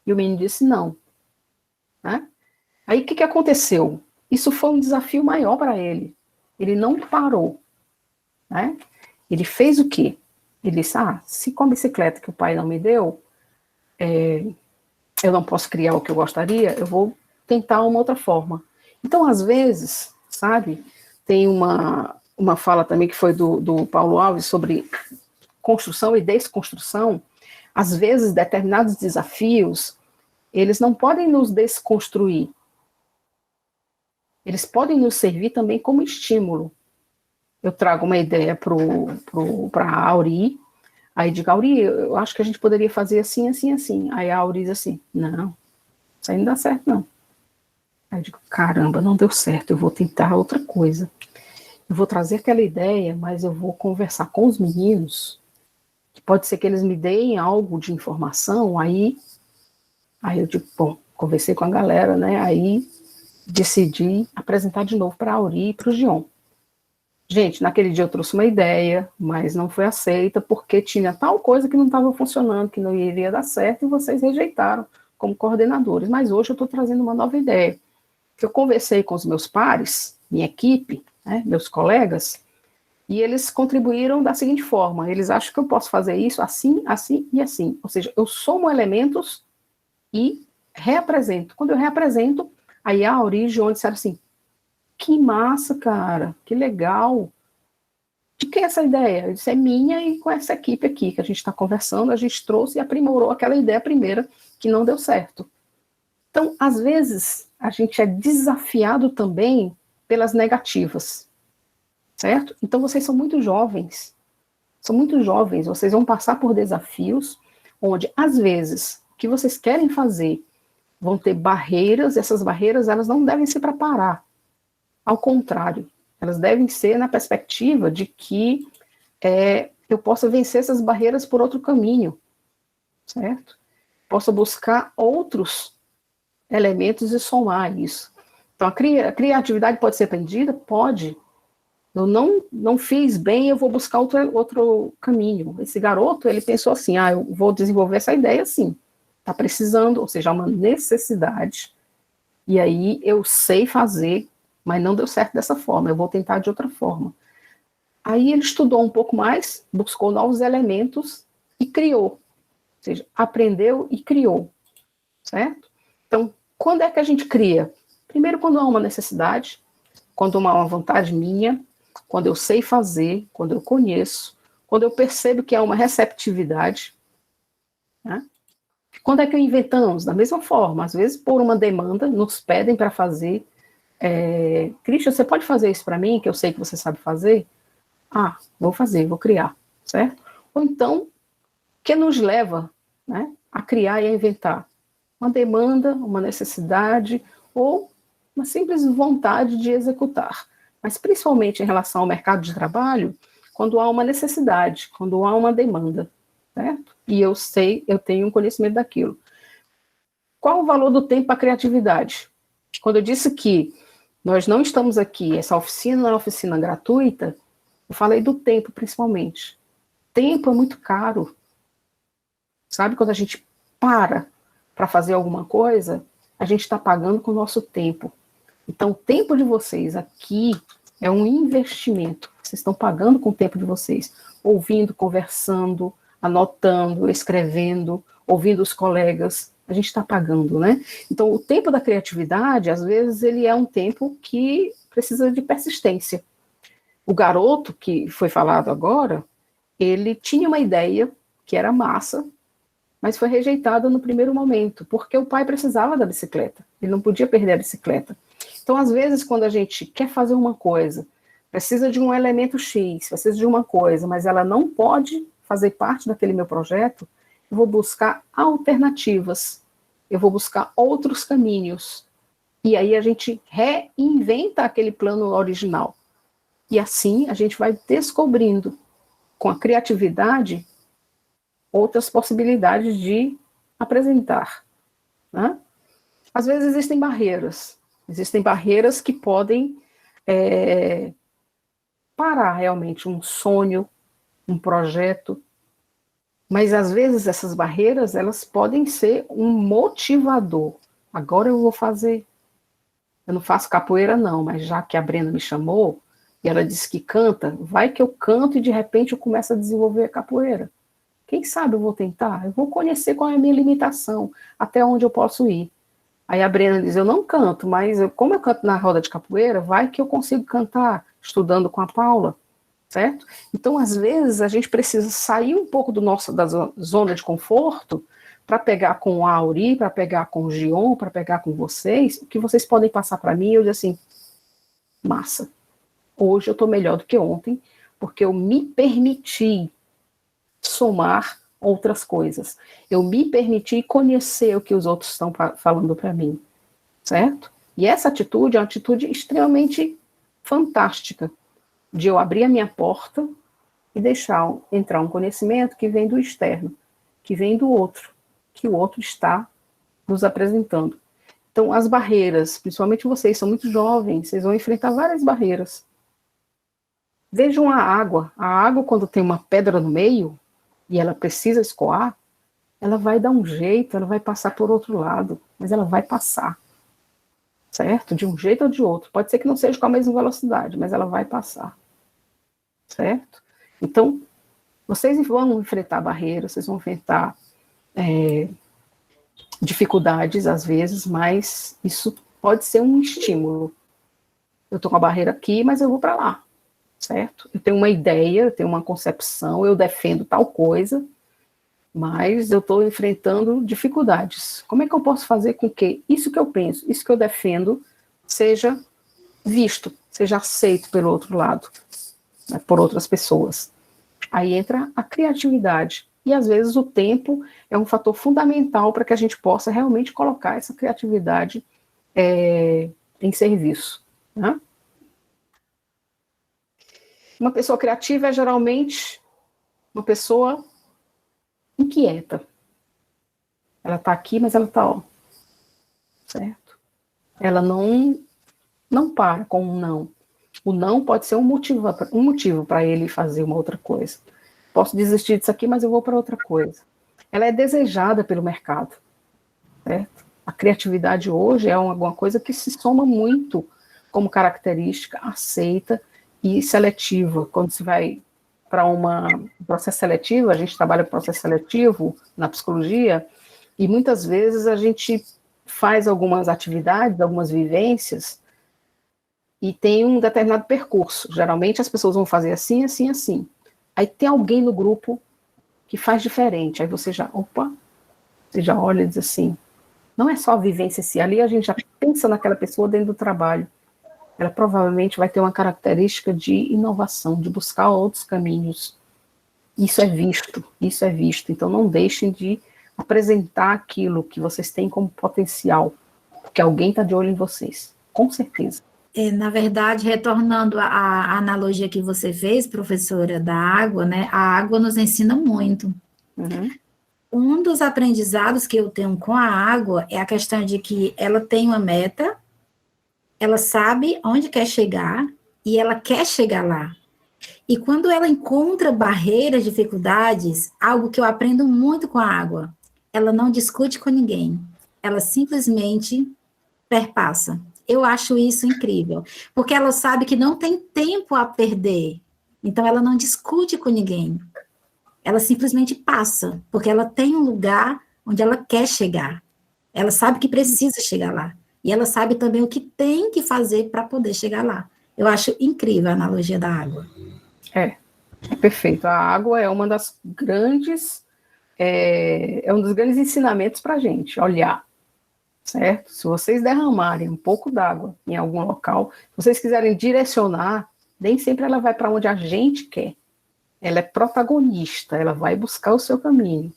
S2: E o menino disse não. Né? Aí o que aconteceu? Isso foi um desafio maior para ele. Ele não parou. Né? Ele fez o quê? Ele disse, se com a bicicleta que o pai não me deu, eu não posso criar o que eu gostaria, eu vou tentar uma outra forma. Então, às vezes, sabe, tem uma fala também que foi do Paulo Alves sobre construção e desconstrução. Às vezes, determinados desafios, eles não podem nos desconstruir. Eles podem nos servir também como estímulo. Eu trago uma ideia para a Auri, aí digo, Auri, eu acho que a gente poderia fazer assim, assim, assim. Aí a Auri diz assim, não, isso aí não dá certo, não. Aí eu digo, caramba, não deu certo, eu vou tentar outra coisa. Eu vou trazer aquela ideia, mas eu vou conversar com os meninos, que pode ser que eles me deem algo de informação, aí eu digo, bom, conversei com a galera, né, aí decidi apresentar de novo para a Auri e para o Gion. Gente, naquele dia eu trouxe uma ideia, mas não foi aceita, porque tinha tal coisa que não estava funcionando, que não iria dar certo, e vocês rejeitaram como coordenadores. Mas hoje eu estou trazendo uma nova ideia, que eu conversei com os meus pares, minha equipe, né, meus colegas, e eles contribuíram da seguinte forma, eles acham que eu posso fazer isso assim, assim e assim. Ou seja, eu somo elementos e reapresento. Quando eu reapresento, aí a Auri e o Gion disseram assim, que massa, cara, que legal. De que é essa ideia? Eu disse, é minha e com essa equipe aqui que a gente está conversando, a gente trouxe e aprimorou aquela ideia primeira que não deu certo. Então, às vezes, a gente é desafiado também pelas negativas, certo? Então, vocês são muito jovens, vocês vão passar por desafios onde, às vezes, o que vocês querem fazer vão ter barreiras, essas barreiras, elas não devem ser para parar. Ao contrário, elas devem ser na perspectiva de que eu possa vencer essas barreiras por outro caminho, certo? Possa buscar outros elementos e somar isso. Então, a criatividade pode ser aprendida? Pode. Eu não fiz bem, eu vou buscar outro caminho. Esse garoto, ele pensou assim, eu vou desenvolver essa ideia assim. Está precisando, ou seja, uma necessidade, e aí eu sei fazer, mas não deu certo dessa forma, eu vou tentar de outra forma. Aí ele estudou um pouco mais, buscou novos elementos e criou. Ou seja, aprendeu e criou, certo? Então, quando é que a gente cria? Primeiro, quando há uma necessidade, quando há uma vontade minha, quando eu sei fazer, quando eu conheço, quando eu percebo que há uma receptividade, né? Quando é que inventamos? Da mesma forma, às vezes por uma demanda, nos pedem para fazer. Christian, você pode fazer isso para mim, que eu sei que você sabe fazer? Vou fazer, vou criar, certo? Ou então, que nos leva, né, a criar e a inventar? Uma demanda, uma necessidade, ou uma simples vontade de executar. Mas principalmente em relação ao mercado de trabalho, quando há uma necessidade, quando há uma demanda, certo? E eu sei, eu tenho um conhecimento daquilo. Qual o valor do tempo para a criatividade? Quando eu disse que nós não estamos aqui, essa oficina não é uma oficina gratuita, eu falei do tempo principalmente. Tempo é muito caro. Sabe, quando a gente para fazer alguma coisa, a gente está pagando com o nosso tempo. Então, o tempo de vocês aqui é um investimento. Vocês estão pagando com o tempo de vocês, ouvindo, conversando, anotando, escrevendo, ouvindo os colegas, a gente está pagando, né? Então, o tempo da criatividade, às vezes, ele é um tempo que precisa de persistência. O garoto, que foi falado agora, ele tinha uma ideia que era massa, mas foi rejeitada no primeiro momento, porque o pai precisava da bicicleta, ele não podia perder a bicicleta. Então, às vezes, quando a gente quer fazer uma coisa, precisa de um elemento X, precisa de uma coisa, mas ela não pode fazer parte daquele meu projeto, eu vou buscar alternativas, eu vou buscar outros caminhos, e aí a gente reinventa aquele plano original. E assim a gente vai descobrindo, com a criatividade, outras possibilidades de apresentar, né? Às vezes existem barreiras que podem parar realmente um sonho, um projeto, mas às vezes essas barreiras, elas podem ser um motivador. Agora eu vou fazer, eu não faço capoeira não, mas já que a Brenda me chamou, e ela disse que canta, vai que eu canto e de repente eu começo a desenvolver a capoeira. Quem sabe eu vou tentar? Eu vou conhecer qual é a minha limitação, até onde eu posso ir. Aí a Brena diz, eu não canto, mas como eu canto na roda de capoeira, vai que eu consigo cantar estudando com a Paula, certo? Então, às vezes, a gente precisa sair um pouco da zona de conforto para pegar com o Auri, para pegar com o Gion, para pegar com vocês, o que vocês podem passar para mim, eu digo assim, massa, hoje eu estou melhor do que ontem, porque eu me permiti somar outras coisas. Eu me permiti conhecer o que os outros estão falando para mim, certo? E essa atitude é uma atitude extremamente fantástica, de eu abrir a minha porta e deixar entrar um conhecimento que vem do externo, que vem do outro, que o outro está nos apresentando. Então, as barreiras, principalmente vocês, são muito jovens, vocês vão enfrentar várias barreiras. Vejam a água. A água, quando tem uma pedra no meio, e ela precisa escoar, ela vai dar um jeito, ela vai passar por outro lado, mas ela vai passar, certo? De um jeito ou de outro. Pode ser que não seja com a mesma velocidade, mas ela vai passar, certo? Então, vocês vão enfrentar barreiras, vocês vão enfrentar dificuldades, às vezes, mas isso pode ser um estímulo. Eu estou com a barreira aqui, mas eu vou para lá, certo? Eu tenho uma ideia, eu tenho uma concepção, eu defendo tal coisa, mas eu estou enfrentando dificuldades. Como é que eu posso fazer com que isso que eu penso, isso que eu defendo, seja visto, seja aceito pelo outro lado, né, por outras pessoas? Aí entra a criatividade. E, às vezes, o tempo é um fator fundamental para que a gente possa realmente colocar essa criatividade em serviço, né? Uma pessoa criativa é geralmente uma pessoa inquieta. Ela está aqui, mas ela está, certo? Ela não para com um não. O não pode ser um motivo para ele fazer uma outra coisa. Posso desistir disso aqui, mas eu vou para outra coisa. Ela é desejada pelo mercado, certo? A criatividade hoje é alguma coisa que se soma muito como característica aceita e seletiva. Quando se vai para um processo seletivo, a gente trabalha com processo seletivo na psicologia, e muitas vezes a gente faz algumas atividades, algumas vivências, e tem um determinado percurso. Geralmente as pessoas vão fazer assim, assim, assim. Aí tem alguém no grupo que faz diferente. Aí você já olha e diz assim, não é só a vivência em si, ali a gente já pensa naquela pessoa dentro do trabalho. Ela provavelmente vai ter uma característica de inovação, de buscar outros caminhos. Isso é visto, isso é visto. Então não deixem de apresentar aquilo que vocês têm como potencial, porque alguém está de olho em vocês, com certeza.
S5: Na verdade, retornando à analogia que você fez, professora, da água, né? A água nos ensina muito.
S2: Uhum.
S5: Um dos aprendizados que eu tenho com a água é a questão de que ela tem uma meta, ela sabe onde quer chegar e ela quer chegar lá. E quando ela encontra barreiras, dificuldades, algo que eu aprendo muito com a água, ela não discute com ninguém, ela simplesmente perpassa. Eu acho isso incrível, porque ela sabe que não tem tempo a perder, então ela não discute com ninguém, ela simplesmente passa, porque ela tem um lugar onde ela quer chegar, ela sabe que precisa chegar lá, e ela sabe também o que tem que fazer para poder chegar lá. Eu acho incrível a analogia da água.
S2: É perfeito. A água é uma das grandes, é um dos grandes ensinamentos para a gente, olhar. Certo? Se vocês derramarem um pouco d'água em algum local, se vocês quiserem direcionar, nem sempre ela vai para onde a gente quer. Ela é protagonista, ela vai buscar o seu caminho,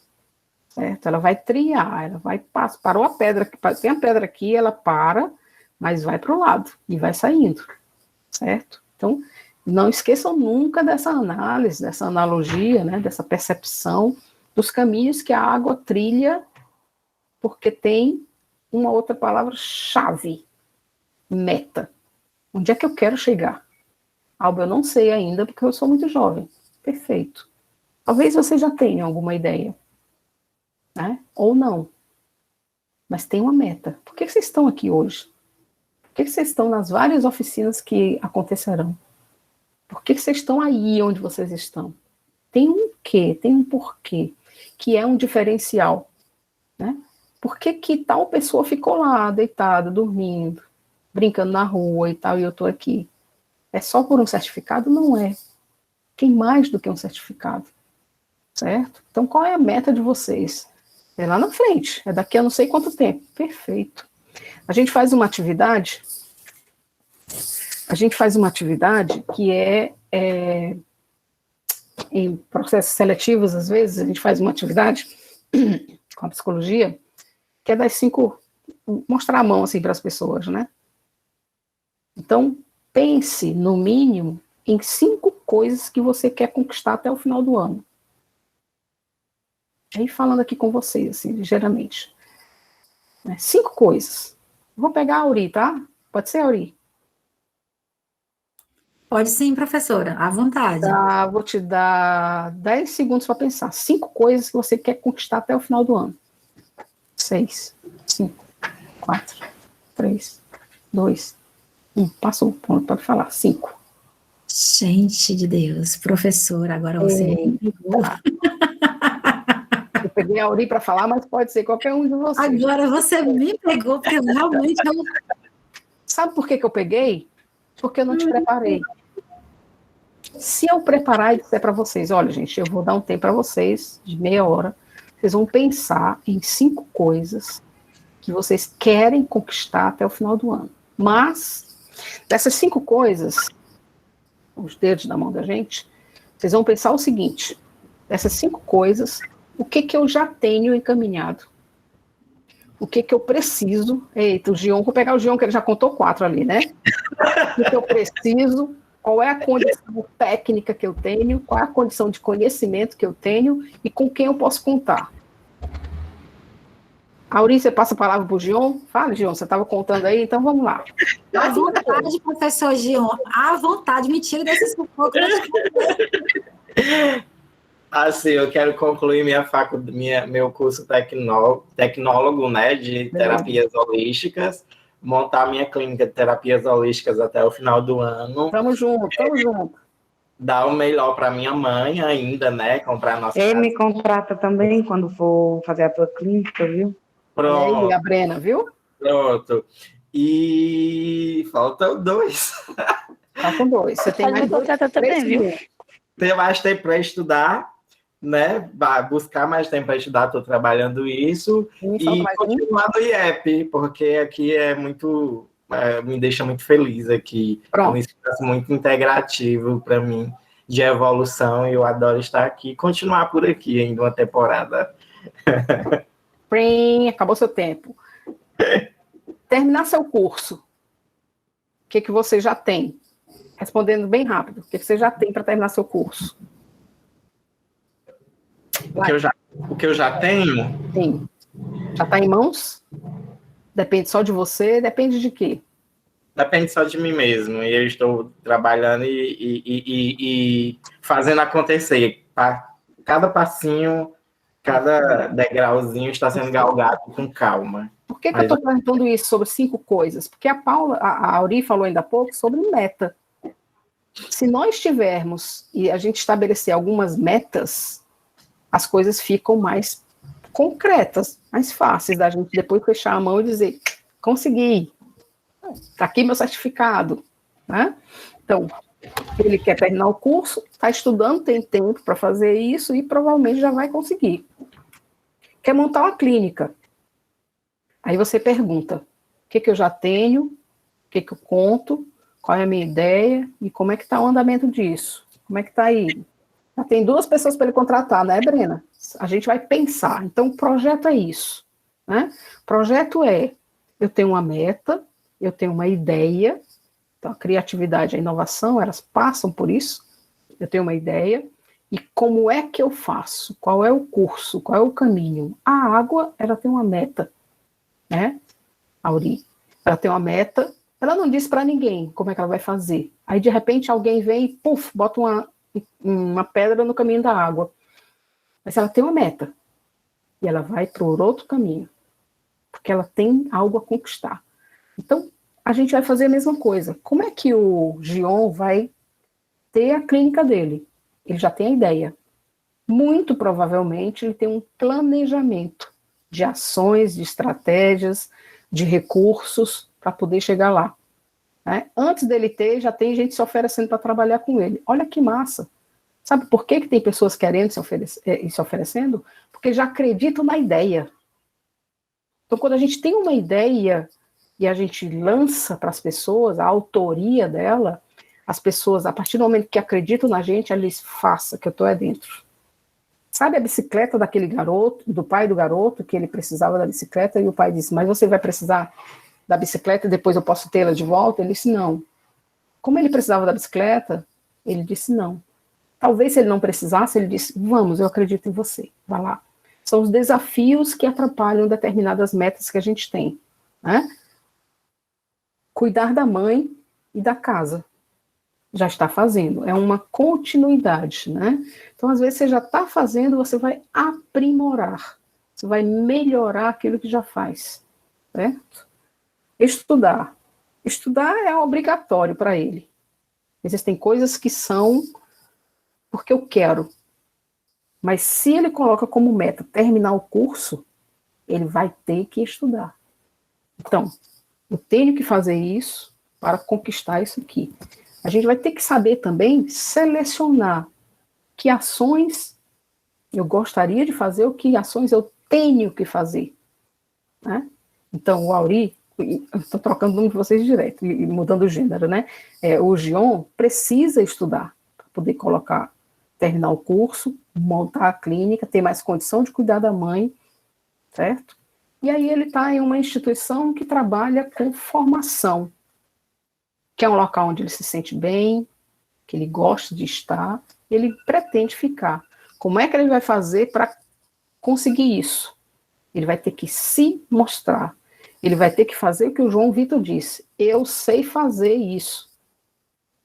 S2: certo? Ela vai triar, ela vai passar. Parou a pedra, tem a pedra aqui, ela para, mas vai para o lado e vai saindo, certo? Então, não esqueçam nunca dessa análise, dessa analogia, né, dessa percepção dos caminhos que a água trilha, porque tem uma outra palavra-chave, meta. Onde é que eu quero chegar? Alba, eu não sei ainda, porque eu sou muito jovem. Perfeito. Talvez você já tenha alguma ideia, né? Ou não. Mas tem uma meta. Por que vocês estão aqui hoje? Por que vocês estão nas várias oficinas que acontecerão? Por que vocês estão aí onde vocês estão? Tem um quê? Tem um porquê. que é um diferencial, né? Por que que tal pessoa ficou lá, deitada, dormindo, brincando na rua e tal, e eu estou aqui? É só por um certificado? Não é. Tem mais do que um certificado, certo? Então, qual é a meta de vocês? É lá na frente, é daqui a não sei quanto tempo. Perfeito. A gente faz uma atividade que em processos seletivos, às vezes, a gente faz uma atividade com a psicologia, que é das 5, mostrar a mão assim para as pessoas, né? Então, pense, no mínimo, em 5 coisas que você quer conquistar até o final do ano. Aí falando aqui com vocês, assim, ligeiramente. 5 coisas. Vou pegar a Auri, tá? Pode ser, Auri?
S5: Pode sim, professora, à vontade.
S2: Tá, vou te dar 10 segundos para pensar. 5 coisas que você quer conquistar até o final do ano. 6, 5, 4, 3, 2, 1. Passou, pode falar. 5.
S5: Gente de Deus, professora, agora você me pegou.
S2: Eu peguei a Auri para falar, mas pode ser qualquer um de vocês.
S5: Agora você me pegou, porque realmente eu...
S2: Sabe por que eu peguei? Porque eu não te preparei. Se eu preparar e disser para vocês, olha, gente, eu vou dar um tempo para vocês, de meia hora, vocês vão pensar em 5 coisas que vocês querem conquistar até o final do ano. Mas, dessas 5 coisas, os dedos na mão da gente, vocês vão pensar o seguinte, dessas 5 coisas, o que eu já tenho encaminhado? O que eu preciso? Eita, o Gion, vou pegar o Gion, que ele já contou 4 ali, né? O que eu preciso? Qual é a condição técnica que eu tenho? Qual é a condição de conhecimento que eu tenho? E com quem eu posso contar? Auri, você passa a palavra para o Gion? Fala, Gion, você estava contando aí, então vamos lá.
S5: À vontade, professor Gion, à vontade, me tira desse sufoco.
S1: Assim, eu quero concluir meu curso tecnólogo, né, de terapias holísticas, montar minha clínica de terapias holísticas até o final do ano.
S2: Tamo junto.
S1: Dar o melhor para minha mãe ainda, né, comprar a nossa
S6: Ele
S1: casa.
S6: me contrata também quando for fazer a tua clínica, viu?
S1: Pronto.
S2: E a Brena, viu?
S1: Pronto. E faltam 2.
S2: Faltam 2. Você tem mais 2 também, viu?
S1: Tem mais tempo para estudar, né? Buscar mais tempo para estudar, estou trabalhando isso. E continuar no IEP, porque aqui é muito... me deixa muito feliz aqui.
S2: Pronto.
S1: É um espaço muito integrativo para mim, de evolução, e eu adoro estar aqui. Continuar por aqui ainda uma temporada.
S2: Acabou seu tempo. Terminar seu curso. O que você já tem? Respondendo bem rápido. O que você já tem para terminar seu curso?
S1: O que eu já tenho?
S2: Sim. Já está em mãos? Depende só de você? Depende de quê?
S1: Depende só de mim mesmo. E eu estou trabalhando e fazendo acontecer. Cada passinho, cada degrauzinho está sendo galgado com calma.
S2: Por que eu estou perguntando isso sobre 5 coisas? Porque a Auri falou ainda há pouco sobre meta. Se nós tivermos e a gente estabelecer algumas metas, as coisas ficam mais concretas, mais fáceis da gente depois fechar a mão e dizer, consegui, está aqui meu certificado, né? Então, ele quer terminar o curso, está estudando, tem tempo para fazer isso e provavelmente já vai conseguir. Quer montar uma clínica. Aí você pergunta, o que eu já tenho, o que eu conto, qual é a minha ideia e como é que está o andamento disso? Como é que está aí? Já tem 2 pessoas para ele contratar, né, Brena? A gente vai pensar. Então, o projeto é isso, né? O projeto é, eu tenho uma meta, eu tenho uma ideia, então a criatividade e a inovação, elas passam por isso, eu tenho uma ideia, e como é que eu faço? Qual é o curso? Qual é o caminho? A água, ela tem uma meta, né, Auri? Ela tem uma meta, ela não diz para ninguém como é que ela vai fazer. Aí, de repente, alguém vem e, puf, bota uma pedra no caminho da água. Mas ela tem uma meta. E ela vai para outro caminho. Porque ela tem algo a conquistar. Então, a gente vai fazer a mesma coisa. Como é que o Gion vai ter a clínica dele? Ele já tem a ideia. muito provavelmente ele tem um planejamento de ações, de estratégias, de recursos para poder chegar lá. Né? Antes dele ter, já tem gente se oferecendo para trabalhar com ele. Olha que massa. Sabe por que tem pessoas querendo se oferecendo? Porque já acreditam na ideia. Então, quando a gente tem uma ideia e a gente lança para as pessoas a autoria dela, as pessoas, a partir do momento que acreditam na gente, eles façam, que eu estou aí dentro. Sabe a bicicleta daquele garoto, do pai do garoto, que ele precisava da bicicleta, e o pai disse, mas você vai precisar da bicicleta e depois eu posso tê-la de volta? Ele disse, não. Como ele precisava da bicicleta, ele disse não. Talvez se ele não precisasse, ele disse, vamos, eu acredito em você, vá lá. São os desafios que atrapalham determinadas metas que a gente tem, né? Cuidar da mãe e da casa. Já está fazendo, é uma continuidade, né? Então, às vezes, você já está fazendo, você vai aprimorar, você vai melhorar aquilo que já faz, certo? Estudar. Estudar é obrigatório para ele. Existem coisas que são porque eu quero. Mas se ele coloca como meta terminar o curso, ele vai ter que estudar. Então, eu tenho que fazer isso para conquistar isso aqui. A gente vai ter que saber também selecionar que ações eu gostaria de fazer ou que ações eu tenho que fazer. Né? Então, o Auri, eu estou trocando o nome de vocês direto e mudando o gênero, né? O Gion precisa estudar para poder terminar o curso, montar a clínica, ter mais condição de cuidar da mãe, certo? E aí ele está em uma instituição que trabalha com formação, que é um local onde ele se sente bem, que ele gosta de estar, ele pretende ficar. Como é que ele vai fazer para conseguir isso? Ele vai ter que se mostrar, ele vai ter que fazer o que o João Vitor disse, eu sei fazer isso.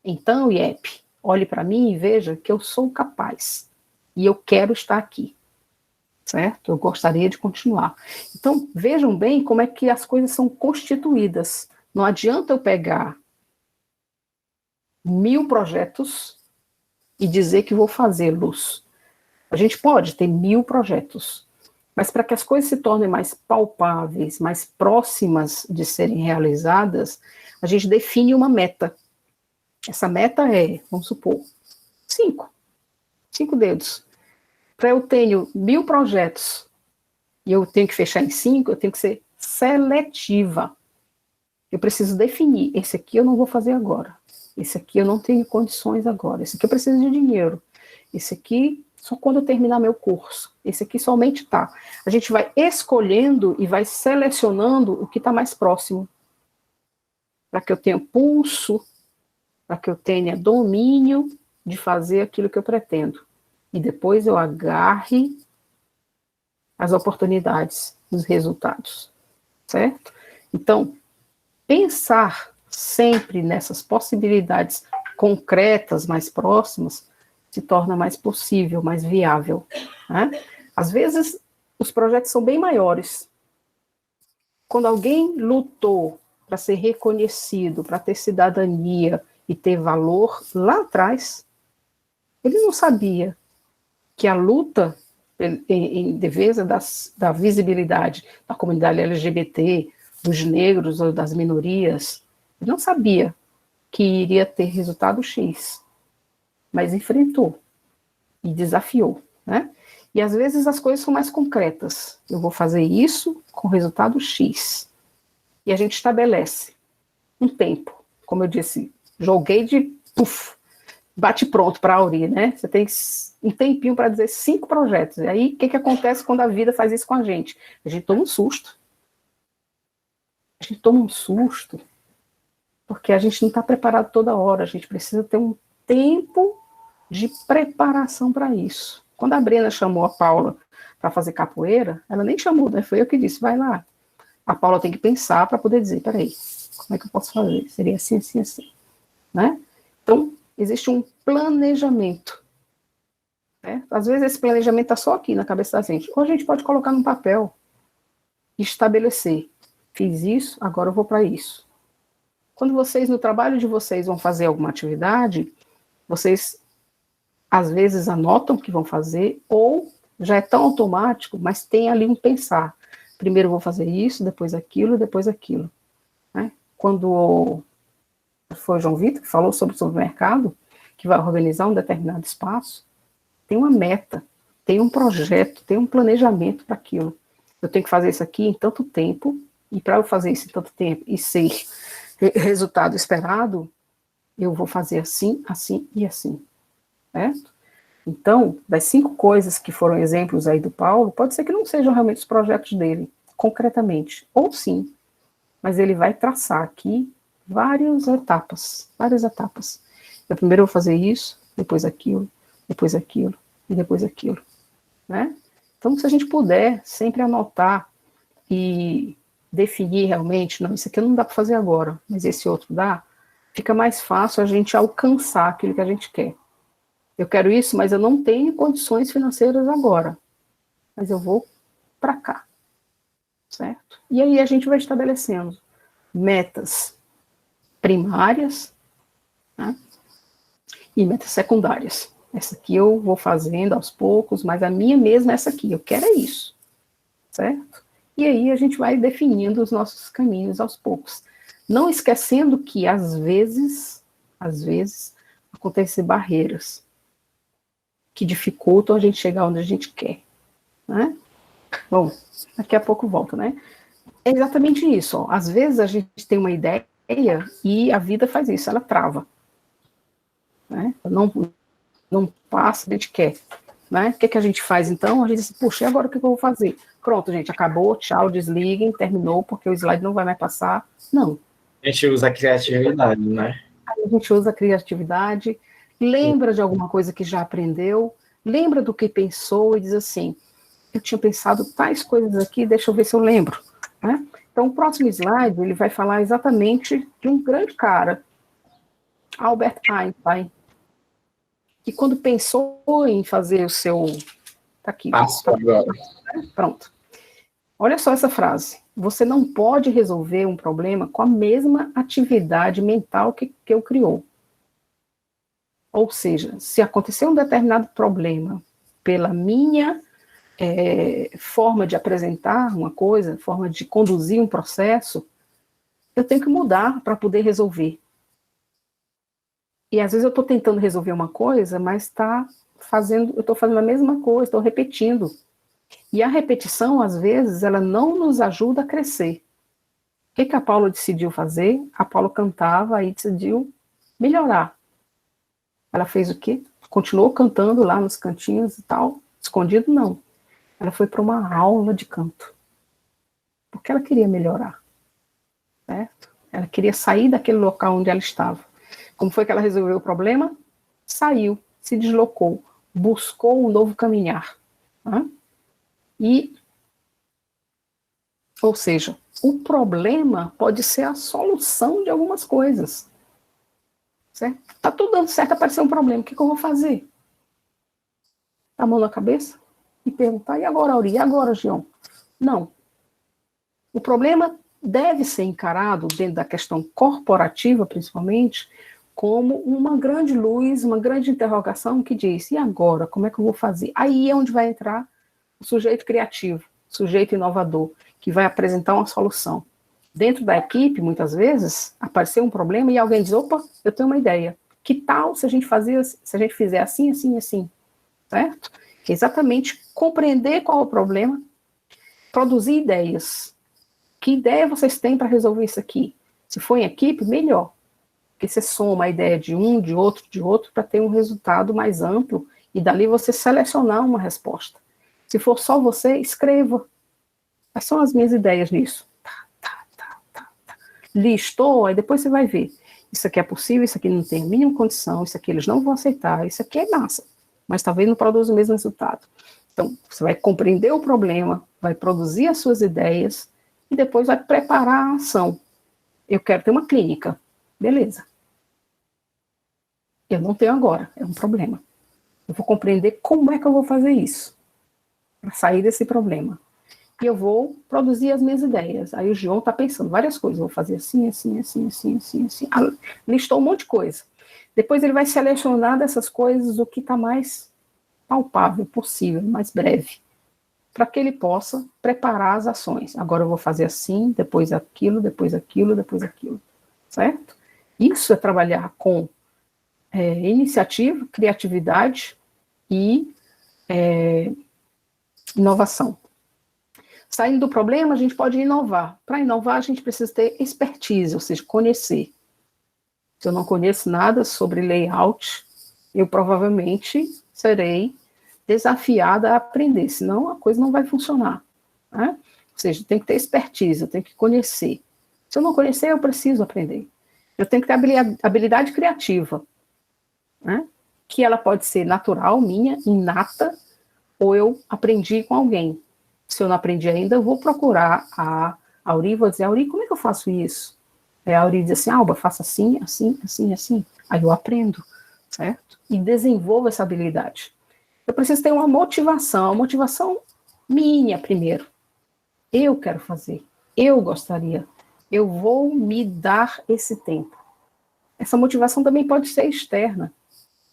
S2: Então, IEP, olhe para mim e veja que eu sou capaz, e eu quero estar aqui, certo? Eu gostaria de continuar. Então, vejam bem como é que as coisas são constituídas. Não adianta eu pegar 1000 projetos e dizer que vou fazê-los. A gente pode ter 1000 projetos, mas para que as coisas se tornem mais palpáveis, mais próximas de serem realizadas, a gente define uma meta. Essa meta é, vamos supor, 5 dedos. Para eu ter 1000 projetos e eu tenho que fechar em 5, eu tenho que ser seletiva. Eu preciso definir, esse aqui eu não vou fazer agora. Esse aqui eu não tenho condições agora. Esse aqui eu preciso de dinheiro. Esse aqui só quando eu terminar meu curso. Esse aqui somente tá. A gente vai escolhendo e vai selecionando o que está mais próximo. Para que eu tenha pulso, para que eu tenha domínio de fazer aquilo que eu pretendo. E depois eu agarre as oportunidades, os resultados. Certo? Então, pensar sempre nessas possibilidades concretas, mais próximas, se torna mais possível, mais viável. Né? Às vezes, os projetos são bem maiores. Quando alguém lutou para ser reconhecido, para ter cidadania e ter valor lá atrás, ele não sabia que a luta em defesa da visibilidade da comunidade LGBT, dos negros ou das minorias, ele não sabia que iria ter resultado X, mas enfrentou e desafiou, né? E às vezes as coisas são mais concretas. Eu vou fazer isso com resultado X. E a gente estabelece um tempo. Como eu disse, joguei de puf, bate pronto para a Auri, né? Você tem um tempinho para dizer 5 projetos. E aí, o que acontece quando a vida faz isso com a gente? A gente toma um susto. A gente toma um susto porque a gente não está preparado toda hora. A gente precisa ter um tempo de preparação para isso. Quando a Brena chamou a Paula para fazer capoeira, ela nem chamou, né? Foi eu que disse, vai lá. A Paula tem que pensar para poder dizer, peraí, como é que eu posso fazer? Seria assim, assim, assim. Né? Então, existe um planejamento. Né? Às vezes esse planejamento está só aqui na cabeça da gente. Ou a gente pode colocar num papel e estabelecer. Fiz isso, agora eu vou para isso. Quando vocês, no trabalho de vocês, vão fazer alguma atividade, vocês às vezes anotam o que vão fazer, ou já é tão automático, mas tem ali um pensar. Primeiro eu vou fazer isso, depois aquilo, depois aquilo. Né? Quando foi o João Vitor que falou sobre o supermercado, que vai organizar um determinado espaço, tem uma meta, tem um projeto, tem um planejamento para aquilo. Eu tenho que fazer isso aqui em tanto tempo, e para eu fazer isso em tanto tempo e ser resultado esperado, eu vou fazer assim, assim e assim. Certo? Então, das 5 coisas que foram exemplos aí do Paulo, pode ser que não sejam realmente os projetos dele, concretamente, ou sim, mas ele vai traçar aqui várias etapas. Eu primeiro vou fazer isso, depois aquilo e depois aquilo, né? Então, se a gente puder sempre anotar e definir realmente, não, isso aqui não dá para fazer agora, mas esse outro dá, fica mais fácil a gente alcançar aquilo que a gente quer. Eu quero isso, mas eu não tenho condições financeiras agora, mas eu vou para cá, certo? E aí a gente vai estabelecendo metas primárias, né, e metas secundárias. Essa aqui eu vou fazendo aos poucos, mas a minha mesma é essa aqui, eu quero é isso, certo? E aí a gente vai definindo os nossos caminhos aos poucos. Não esquecendo que, às vezes, acontecem barreiras que dificultam a gente chegar onde a gente quer, né? Bom, daqui a pouco volta, né? É exatamente isso, ó. Às vezes a gente tem uma ideia e a vida faz isso, ela trava, né? Não passa, a gente quer, né? O que a gente faz então? A gente diz, puxa, e agora o que eu vou fazer? Pronto, gente, acabou, tchau, desliguem, terminou, porque o slide não vai mais passar. Não.
S1: A gente usa a criatividade, né?
S2: A gente usa a criatividade, lembra de alguma coisa que já aprendeu, lembra do que pensou e diz assim, eu tinha pensado tais coisas aqui, deixa eu ver se eu lembro, né? Então, o próximo slide, ele vai falar exatamente de um grande cara, Albert Einstein, que quando pensou em fazer o seu... Tá aqui. Pronto. Olha só essa frase. Você não pode resolver um problema com a mesma atividade mental que eu criou. Ou seja, se acontecer um determinado problema pela minha forma de apresentar uma coisa, forma de conduzir um processo, eu tenho que mudar para poder resolver. E às vezes eu estou tentando resolver uma coisa, mas eu estou fazendo a mesma coisa, estou repetindo. E a repetição, às vezes, ela não nos ajuda a crescer. O que a Paula decidiu fazer? A Paula cantava e decidiu melhorar. Ela fez o quê? Continuou cantando lá nos cantinhos e tal. Escondido, não. Ela foi para uma aula de canto. Porque ela queria melhorar. Certo? Ela queria sair daquele local onde ela estava. Como foi que ela resolveu o problema? Saiu, se deslocou, buscou um novo caminhar. Né? Ou seja, o problema pode ser a solução de algumas coisas. Certo? Tá tudo dando certo, apareceu um problema, o que eu vou fazer? A mão na cabeça e perguntar, e agora, Auri? E agora, Gion? Não. O problema deve ser encarado, dentro da questão corporativa, principalmente, como uma grande luz, uma grande interrogação que diz, e agora, como é que eu vou fazer? Aí é onde vai entrar o sujeito criativo, o sujeito inovador, que vai apresentar uma solução. Dentro da equipe, muitas vezes, apareceu um problema e alguém diz, opa, eu tenho uma ideia. Que tal se a gente fizer assim, assim, assim? Certo? Que é exatamente compreender qual é o problema, produzir ideias. Que ideia vocês têm para resolver isso aqui? Se for em equipe, melhor. Porque você soma a ideia de um, de outro, para ter um resultado mais amplo e dali você selecionar uma resposta. Se for só você, escreva. Quais são as minhas ideias nisso? Listou, aí depois você vai ver. Isso aqui é possível, isso aqui não tem a mínima condição, isso aqui eles não vão aceitar, isso aqui é massa, mas talvez não produza o mesmo resultado. Então, você vai compreender o problema, vai produzir as suas ideias e depois vai preparar a ação. Eu quero ter uma clínica. Beleza. Eu não tenho agora, é um problema. Eu vou compreender como é que eu vou fazer isso, para sair desse problema. E eu vou produzir as minhas ideias. Aí o Gion está pensando várias coisas. Vou fazer assim, assim, assim, assim, assim, assim. Listou um monte de coisa. Depois ele vai selecionar dessas coisas o que está mais palpável possível, mais breve, para que ele possa preparar as ações. Agora eu vou fazer assim, depois aquilo, depois aquilo, depois aquilo, certo? Isso é trabalhar com iniciativa, criatividade e inovação. Saindo do problema, a gente pode inovar. Para inovar, a gente precisa ter expertise, ou seja, conhecer. Se eu não conheço nada sobre layout, eu provavelmente serei desafiada a aprender, senão a coisa não vai funcionar, né? Ou seja, tem que ter expertise, eu tenho que conhecer. Se eu não conhecer, eu preciso aprender. Eu tenho que ter habilidade criativa, né? Que ela pode ser natural, minha, inata, ou eu aprendi com alguém. Se eu não aprendi ainda, eu vou procurar a Auri e vou dizer, Auri, como é que eu faço isso? A Auri diz assim, Alba, faça assim, assim, assim, assim. Aí eu aprendo, certo? E desenvolvo essa habilidade. Eu preciso ter uma motivação minha primeiro. Eu quero fazer, eu gostaria, eu vou me dar esse tempo. Essa motivação também pode ser externa.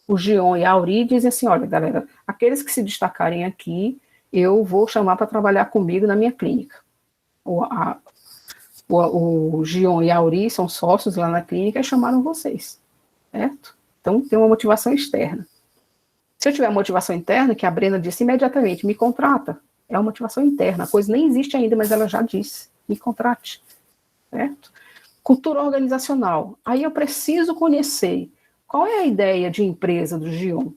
S2: O Gion e a Auri dizem assim, olha, galera, aqueles que se destacarem aqui, eu vou chamar para trabalhar comigo na minha clínica. O Gion e a Auri são sócios lá na clínica e chamaram vocês, certo? Então, tem uma motivação externa. Se eu tiver motivação interna, que a Brena disse imediatamente, me contrata, é uma motivação interna, a coisa nem existe ainda, mas ela já disse, me contrate, certo? Cultura organizacional, aí eu preciso conhecer qual é a ideia de empresa do Gion.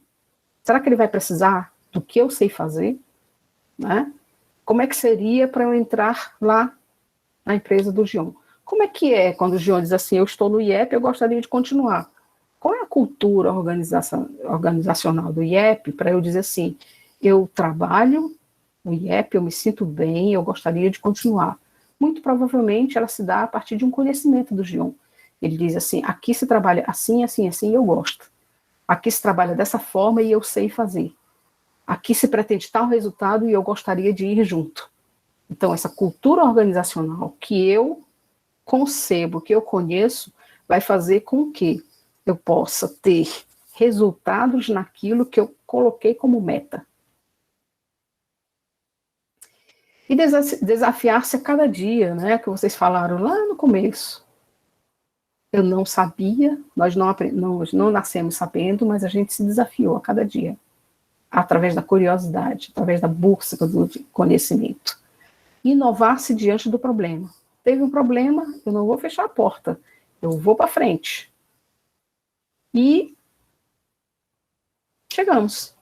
S2: Será que ele vai precisar do que eu sei fazer? Né? Como é que seria para eu entrar lá na empresa do Gion? Como é que é quando o Gion diz assim, eu estou no IEP, eu gostaria de continuar? Qual é a cultura organizacional do IEP para eu dizer assim, eu trabalho no IEP, eu me sinto bem, eu gostaria de continuar? Muito provavelmente ela se dá a partir de um conhecimento do Gion. Ele diz assim, aqui se trabalha assim, assim, assim, e eu gosto. Aqui se trabalha dessa forma e eu sei fazer. Aqui se pretende tal resultado e eu gostaria de ir junto. Então, essa cultura organizacional que eu concebo, que eu conheço, vai fazer com que eu possa ter resultados naquilo que eu coloquei como meta. E desafiar-se a cada dia, né, que vocês falaram lá no começo. Eu não sabia, nós não nascemos sabendo, mas a gente se desafiou a cada dia. Através da curiosidade, através da busca do conhecimento. Inovar-se diante do problema. Teve um problema, eu não vou fechar a porta, eu vou para frente. E chegamos.